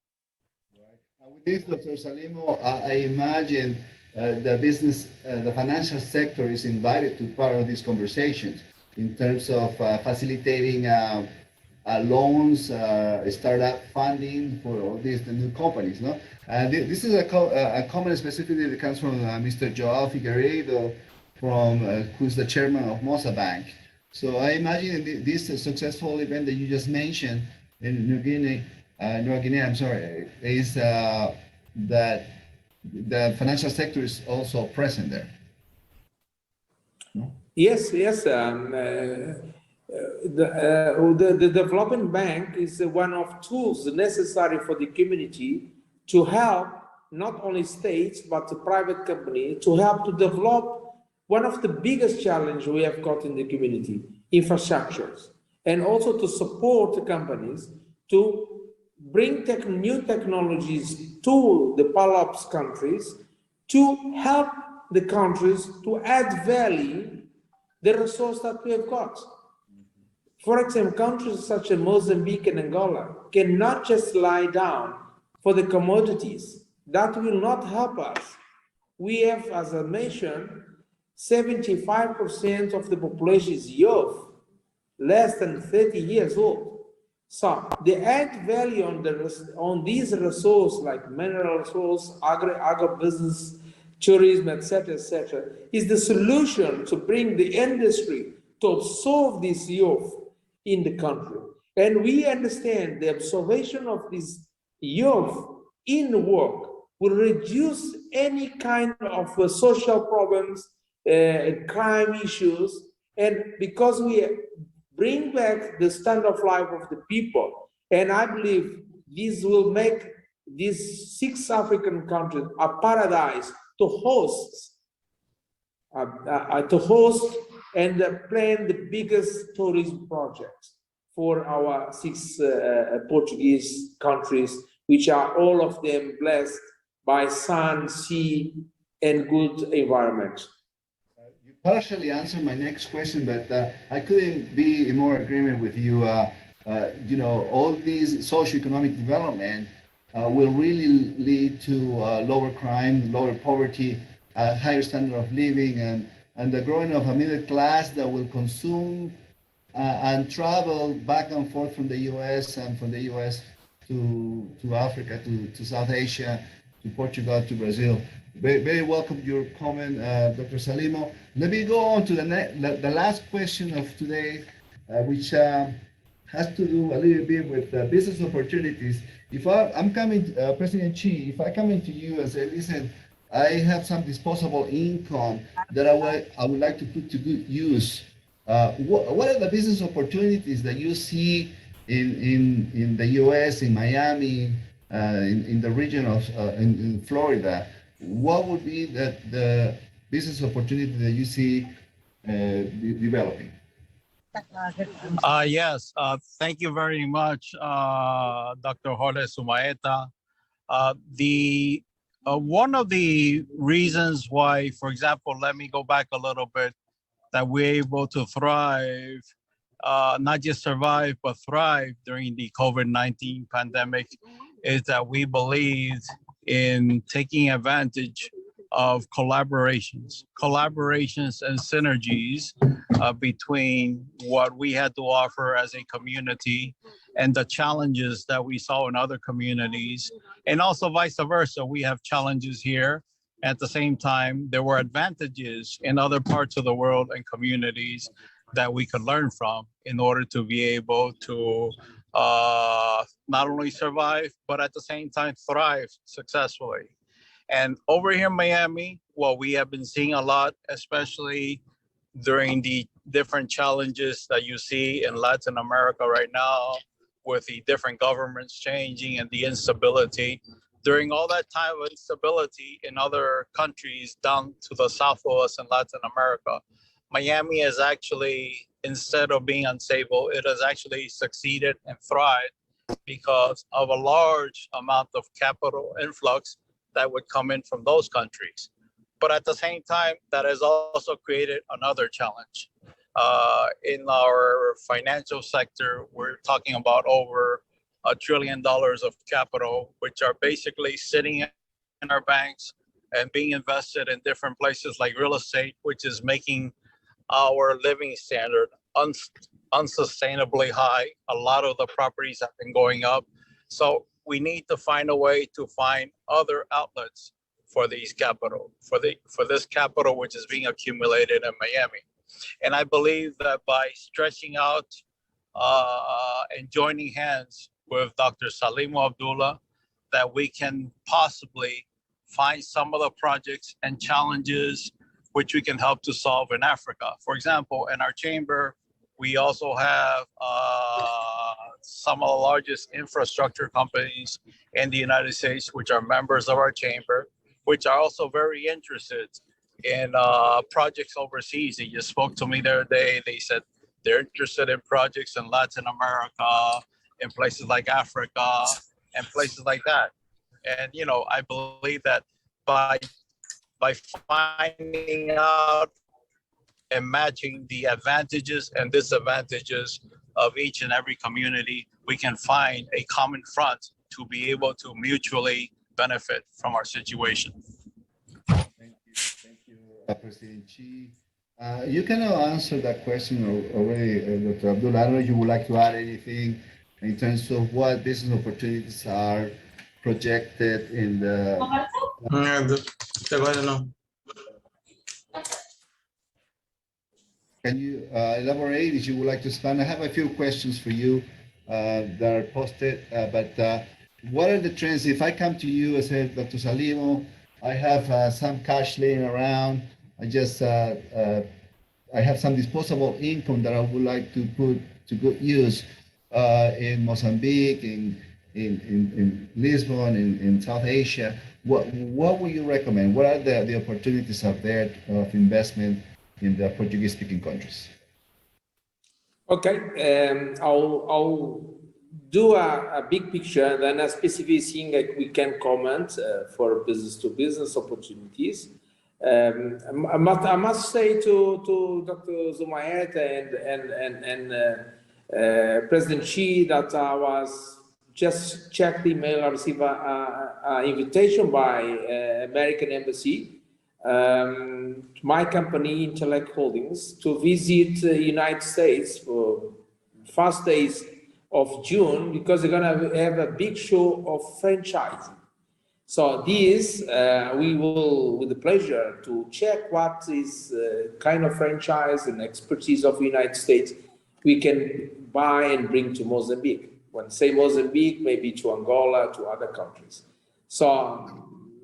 With this, Dr. Salimo, I imagine the financial sector is invited to part of these conversations in terms of facilitating loans, startup funding for all these the new companies. No, this is a comment specifically that comes from Mr. Joao Figueiredo, who's the chairman of Mosa Bank. So I imagine this successful event that you just mentioned in New Guinea, I'm sorry, is that the financial sector is also present there. No? Yes. The development bank is one of tools necessary for the community to help not only states but the private company to help to develop one of the biggest challenges we have got in the community, infrastructures, and also to support the companies to bring new technologies to the PALOPS countries to help the countries to add value the resource that we have got. For example, countries such as Mozambique and Angola cannot just lie down for the commodities. That will not help us. We have, as I mentioned, 75% of the population is youth, less than 30 years old. So the add value on these resources like mineral resource, agribusiness, tourism, etc., is the solution to bring the industry to absorb this youth in the country. And we understand the observation of this youth in work will reduce any kind of social problems, crime issues, and because we bring back the standard of life of the people. And I believe this will make these 6 African countries a paradise to host and plan the biggest tourism projects for our 6 Portuguese countries, which are all of them blessed by sun, sea, and good environment. You partially answered my next question, but I couldn't be in more agreement with you. All these socioeconomic development will really lead to lower crime, lower poverty, higher standard of living, and the growing of a middle class that will consume and travel back and forth from the U.S. and from the U.S. to Africa, to South Asia, to Portugal, to Brazil. Very welcome your comment, Dr. Salimo. Let me go on to the last question of today, which has to do a little bit with business opportunities. If I'm coming, President Xi, if I come into you and say, listen, I have some disposable income that I would like to put to good use. What are the business opportunities that you see in the U.S., in Miami, in the region of in Florida? What would be the business opportunity that you see developing? Yes, thank you very much, Dr. Jorge Zumaeta. One of the reasons why, for example, let me go back a little bit, that we're able to thrive not just survive, but thrive during the COVID-19 pandemic is that we believed in taking advantage of collaborations and synergies between what we had to offer as a community and the challenges that we saw in other communities, and also vice versa. We have challenges here. At the same time, there were advantages in other parts of the world and communities that we could learn from in order to be able to not only survive, but at the same time thrive successfully. And over here in Miami, what we have been seeing a lot, especially during the different challenges that you see in Latin America right now, with the different governments changing and the instability, during all that time of instability in other countries down to the south of us in Latin America, Miami has actually, instead of being unstable, it has actually succeeded and thrived because of a large amount of capital influx that would come in from those countries. But at the same time, that has also created another challenge. In our financial sector, we're talking about over $1 trillion of capital, which are basically sitting in our banks and being invested in different places like real estate, which is making our living standard unsustainably high. A lot of the properties have been going up. So we need to find a way to find other outlets for these capital, for this capital which is being accumulated in Miami. And I believe that by stretching out and joining hands with Dr. Salimo Abdula, that we can possibly find some of the projects and challenges which we can help to solve in Africa. For example, in our chamber, we also have some of the largest infrastructure companies in the United States, which are members of our chamber, which are also very interested in projects overseas. They just spoke to me the other day. They said they're interested in projects in Latin America, in places like Africa, and places like that. And, you know, I believe that by finding out and matching the advantages and disadvantages of each and every community, we can find a common front to be able to mutually benefit from our situation. Thank you, President Chi. You kind of answered that question already, Dr. Abdullah. I don't know if you would like to add anything in terms of what business opportunities are projected in the... Can you elaborate if you would like to expand? I have a few questions for you that are posted, but what are the trends? If I come to you and say, Dr. Salimo, I have some cash laying around, I have some disposable income that I would like to put to good use in Mozambique, in Lisbon, in South Asia. What would you recommend? What are the opportunities out there of investment in the Portuguese-speaking countries? Okay, I'll do a big picture, then a specific thing that we can comment for business-to-business opportunities. I must say to Dr. Zumaeta and President Chi that I was just checked the email. I received an invitation by American Embassy, my company, Intellect Holdings, to visit the United States for first days of June, because they're gonna have a big show of franchising. So this, we will, with the pleasure, to check what is kind of franchise and expertise of the United States we can buy and bring to Mozambique. When say Mozambique, maybe to Angola, to other countries. So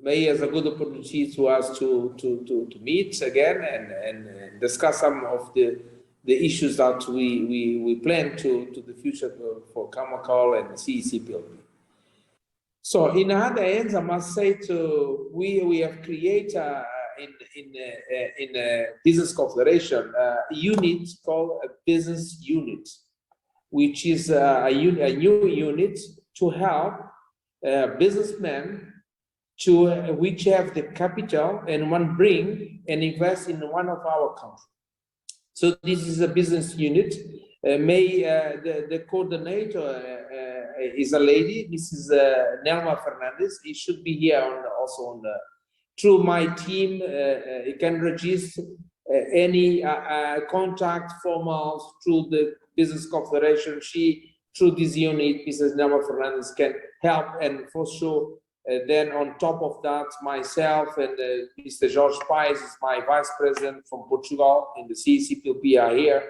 may as a good opportunity to us to meet again and discuss some of the issues that we plan to the future for CAMACOL and CE-CPLP. So in other ends, I must say we have created in a business confederation a unit called a business unit, which is a new unit to help businessmen which have the capital and want bring and invest in one of our countries. So this is a business unit The coordinator is a lady, Mrs. Nelma Fernandez. It should be here also through my team. You can register any contact formals through the Business Confederation. Through this unit, Mrs. Nelma Fernandez can help, and for sure, then on top of that, myself and Mr. Jorge Países, my vice president from Portugal in the CE-CPLP are here.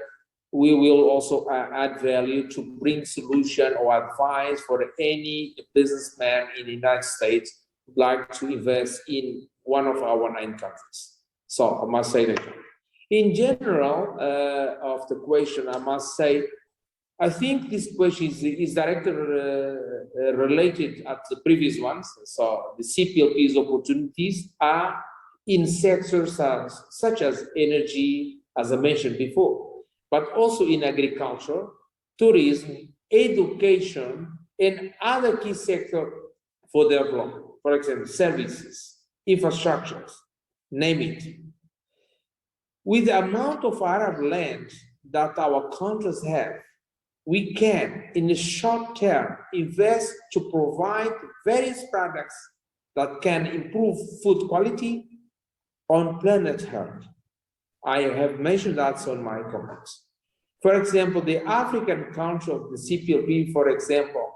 We will also add value to bring solution or advice for any businessman in the United States who would like to invest in one of our 9 countries. So I must say that. In general, of the question, I must say, I think this question is directly related at the previous ones. So the CPLP's opportunities are in sectors such as energy, as I mentioned before, but also in agriculture, tourism, education, and other key sectors for development. For example, services, infrastructures, name it. With the amount of Arab land that our countries have, we can, in the short term, invest to provide various products that can improve food quality on planet Earth. I have mentioned that on my comments. For example, the African country of the CPLP, for example,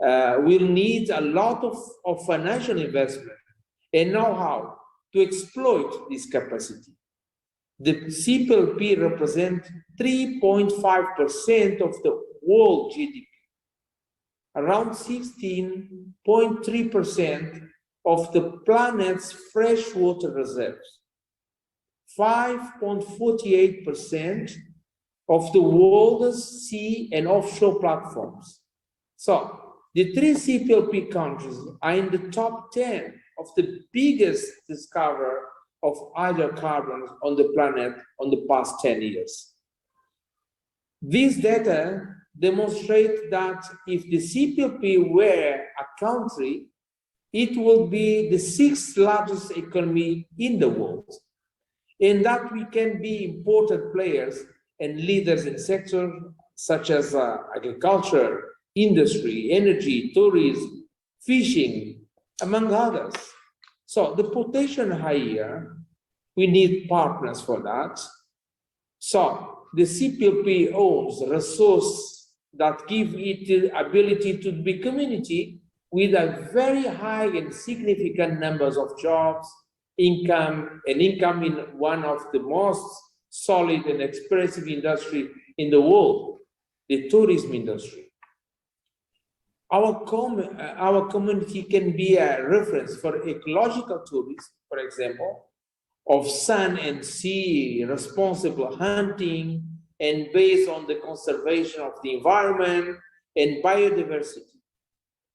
will need a lot of financial investment and know-how to exploit this capacity. The CPLP represents 3.5% of the world GDP, around 16.3% of the planet's freshwater reserves, 5.48% of the world's sea and offshore platforms. So the 3 CPLP countries are in the top 10 of the biggest discoverer of hydrocarbons on the planet on the past 10 years. These data demonstrate that if the CPLP were a country, it will be the 6th largest economy in the world, and that we can be important players and leaders in sectors such as agriculture, industry, energy, tourism, fishing, among others. So the potential higher, we need partners for that. So the CPLP owns resources that give it the ability to be community with a very high and significant numbers of jobs, income in one of the most solid and expressive industry in the world, the tourism industry. Our community can be a reference for ecological tourism, for example, of sun and sea responsible hunting and based on the conservation of the environment and biodiversity.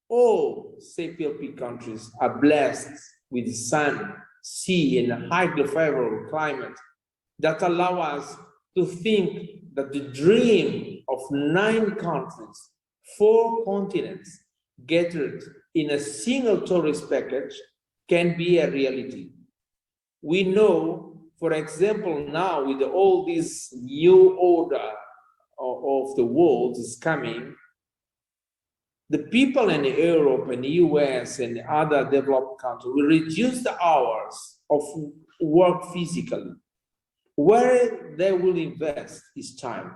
All CPLP countries are blessed with sun, sea, and a highly favorable climate that allow us to think that the dream of 9 countries, 4 continents, gathered in a single tourist package can be a reality. We know, for example, now with all this new order of the world is coming, the people in Europe and the US and other developed countries will reduce the hours of work physically. Where they will invest is time,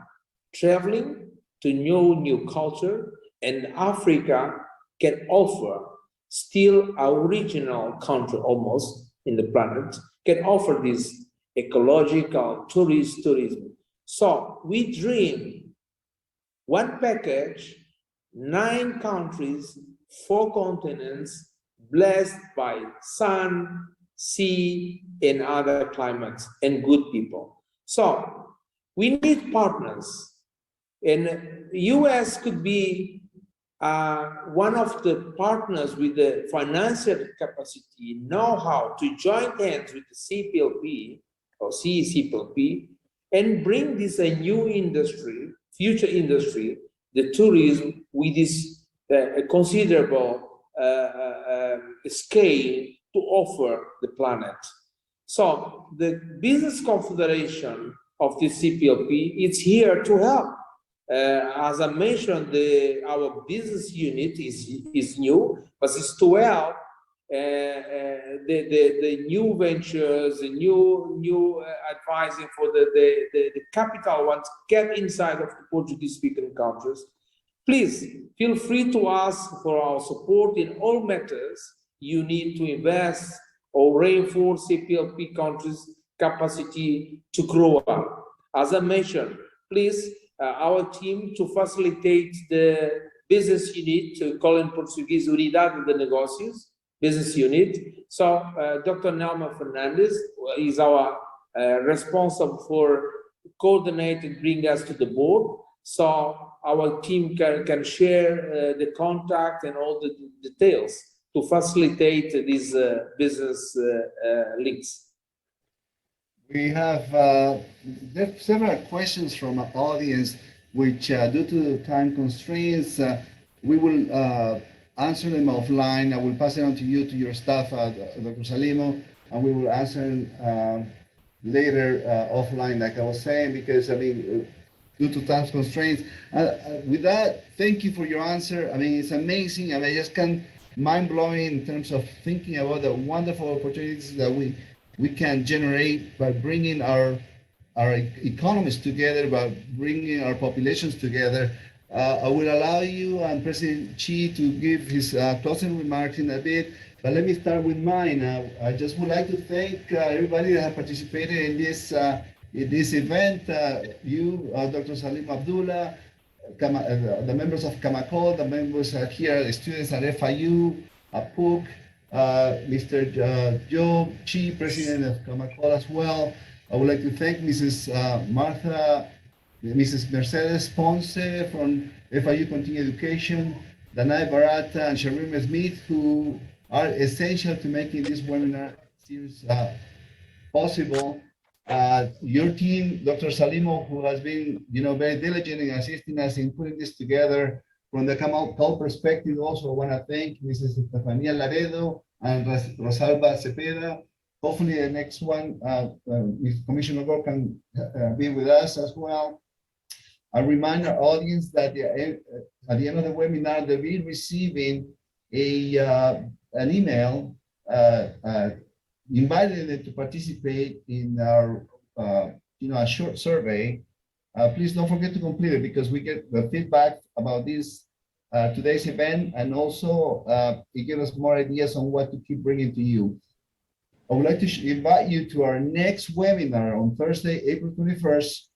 traveling to know new culture, and Africa can offer still a regional country almost in the planet, can offer this ecological tourism. So we dream one package, 9 countries, 4 continents, blessed by sun, sea, and other climates, and good people. So we need partners, and US could be one of the partners with the financial capacity, know-how to join hands with the CPLP or CE-CPLP and bring this a new industry, future industry, the tourism with this considerable scale to offer the planet. So the Business Confederation of the CPLP is here to help As I mentioned, our business unit is new, but it's 12. The new ventures, the new advising for the capital ones kept inside of the Portuguese-speaking countries. Please feel free to ask for our support in all matters you need to invest or reinforce CPLP countries' capacity to grow up. As I mentioned, please, our team to facilitate the business unit, to call in Portuguese Unidade de Negocios, business unit. So Dr. Nelma Fernandez is our responsible for coordinating, bring us to the board. So our team can share the contact and all the details to facilitate these business links. We have several questions from our audience, which due to time constraints, we will answer them offline. I will pass it on to you, to your staff, Dr. Salimo, and we will answer later offline, like I was saying, because I mean, due to time constraints. With that, thank you for your answer. I mean, it's amazing. I mean, I just can't, mind-blowing in terms of thinking about the wonderful opportunities that we can generate by bringing our economies together, by bringing our populations together. I will allow you and President Xi to give his closing remarks in a bit, but let me start with mine. I just would like to thank everybody that have participated in this event. You, Dr. Salimo Abdula, the members of CAMACOL, the members here, the students at FIU, at PUC, Mr. Joe Chi, President of CAMACOL as well. I would like to thank Mrs. Mrs. Mercedes Ponce from FIU Continuing Education, Danai Barata and Sharima Smith, who are essential to making this webinar series possible. Your team, Dr. Salimo, who has been, very diligent in assisting us in putting this together. From the CAMACOL perspective, also I want to thank Mrs. Estefania Laredo and Rosalba Cepeda. Hopefully the next one, Commissioner Gore can be with us as well. I remind our audience that at the end of the webinar, they'll be receiving an email inviting them to participate in our, a short survey. Please don't forget to complete it, because we get the feedback about this today's event, and also it gives us more ideas on what to keep bringing to you. I would like to invite you to our next webinar on Thursday, April 21st,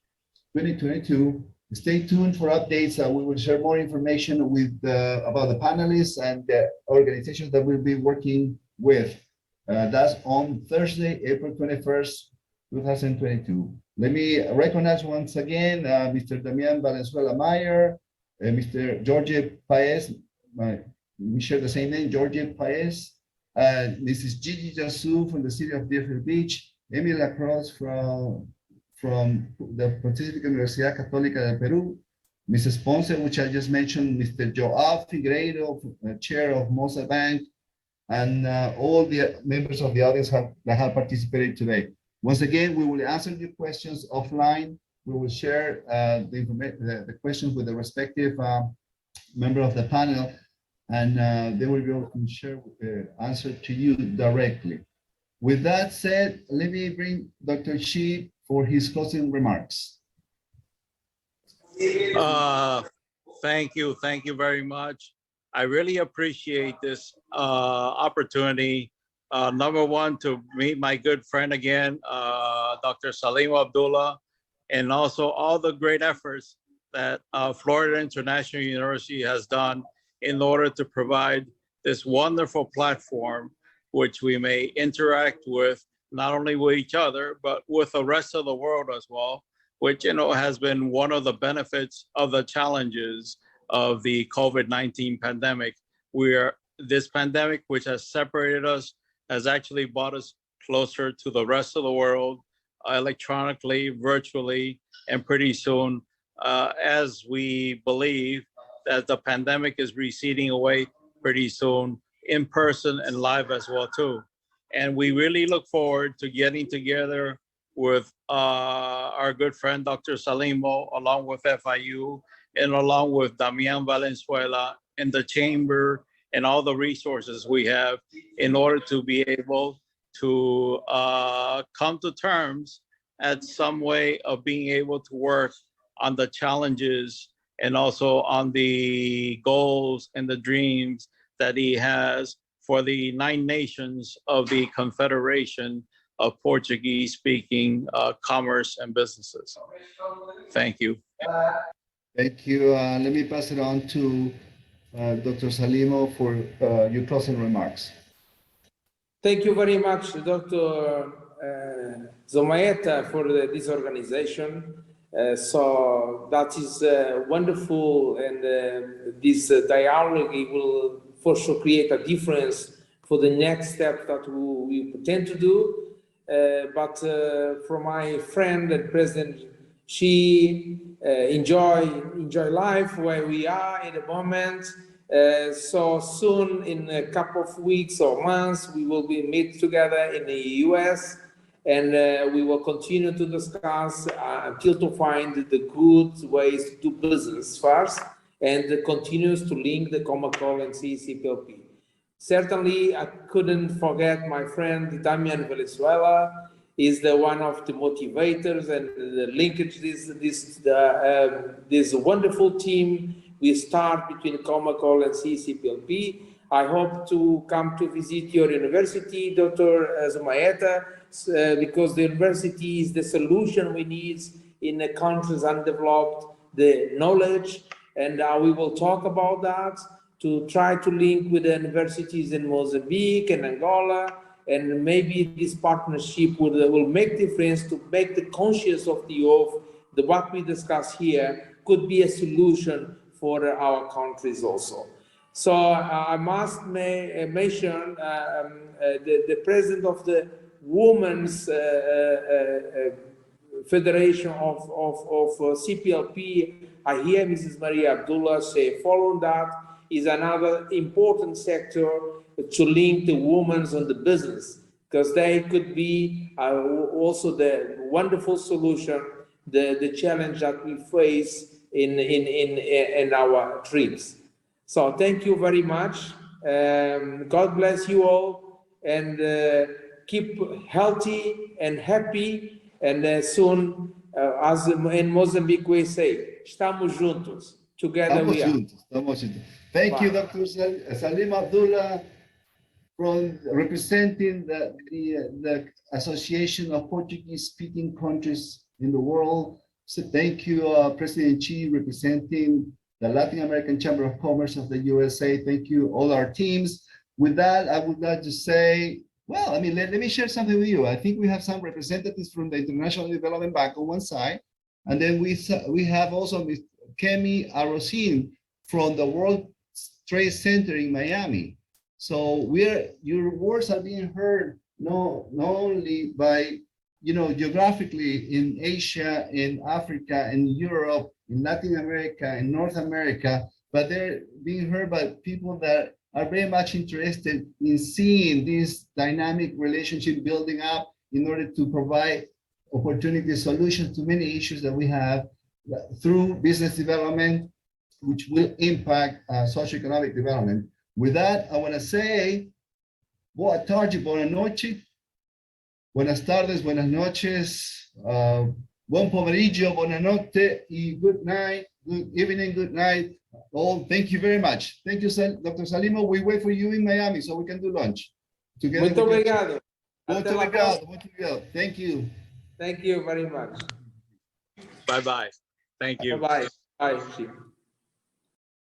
2022. Stay tuned for updates. We will share more information with about the panelists and the organizations that we'll be working with. That's on Thursday, April 21st, 2022. Let me recognize once again Mr. Damian Valenzuela Mayer, Mr. Jorge Paez. We share the same name, Jorge Paez. Mrs. Gigi Jasu from the city of Deerfield Beach, Emily Lacrosse from the Pontificia Universidad Católica del Perú, Mrs. Ponce, which I just mentioned, Mr. Joao Figueiredo, chair of Mosa Bank, and all the members of the audience that have participated today. Once again, we will answer your questions offline. We will share the questions with the respective member of the panel, and they will be able to share the answer to you directly. With that said, let me bring Dr. Xi for his closing remarks. Thank you very much. I really appreciate this opportunity. Number one, to meet my good friend again, Dr. Salimo Abdula, and also all the great efforts that Florida International University has done in order to provide this wonderful platform, which we may interact with not only with each other, but with the rest of the world as well, which, has been one of the benefits of the challenges of the COVID-19 pandemic. This pandemic, which has separated us, has actually brought us closer to the rest of the world, electronically, virtually, and pretty soon, as we believe that the pandemic is receding away, pretty soon, in person and live as well too. And we really look forward to getting together with our good friend, Dr. Salimo, along with FIU and along with Damian Valenzuela and the chamber and all the resources we have in order to be able to come to terms at some way of being able to work on the challenges and also on the goals and the dreams that he has for the 9 nations of the Confederation of Portuguese-speaking commerce and businesses. Thank you. Thank you. Let me pass it on to Dr. Salimo for your closing remarks. Thank you very much, Dr. Zumaeta, for this organization. So that is wonderful, and this dialogue will for sure create a difference for the next step that we intend to do. But for my friend and president, she enjoy life where we are in the moment. So soon, in a couple of weeks or months, we will be meet together in the US, and we will continue to discuss until to find the good ways to do business first, and continues to link the CAMACOL and CE-CPLP. Certainly, I couldn't forget my friend Damian Valenzuela. Is the one of the motivators and the linkage this wonderful team we start between CAMACOL and CE-CPLP. I hope to come to visit your university, Dr. Zumaeta, because the university is the solution we need in the countries undeveloped, the knowledge, and we will talk about that to try to link with the universities in Mozambique and Angola, and maybe this partnership will make difference to make the conscience of the youth, what we discuss here could be a solution for our countries also. So I must mention the president of the Women's Federation of CPLP. I hear Mrs. Maria Abdullah say, following that is another important sector to link the women on the business, because they could be also the wonderful solution, the challenge that we face in our trips. So thank you very much. God bless you all, and keep healthy and happy. And soon, as in Mozambique we say, estamos juntos. Together we are. Estamos juntos. Thank you, Dr. Salimo Abdula, from representing the Association of Portuguese-speaking countries in the world. So thank you, President Xi, representing the Latin American Chamber of Commerce of the USA. Thank you, all our teams. With that, I would like to say, well, I mean, let me share something with you. I think we have some representatives from the International Development Bank on one side, and then we have also Ms. Kemi Arosin from the World Trade Center in Miami. So your words are being heard not only by, geographically in Asia, in Africa, in Europe, in Latin America, in North America, but they're being heard by people that are very much interested in seeing this dynamic relationship building up in order to provide opportunity solutions to many issues that we have through business development, which will impact socioeconomic development. With that, I want to say, boa tarde, boa noche, buenas tardes, buenas noches, buen pomeriggio, buona notte, y good night, good evening, good night. All, thank you very much. Thank you, Dr. Salimo. We wait for you in Miami so we can do lunch together. Muito obrigado. Muito obrigado. Muito obrigado. Thank you. Thank you very much. Bye-bye. Thank you. Bye-bye. Bye.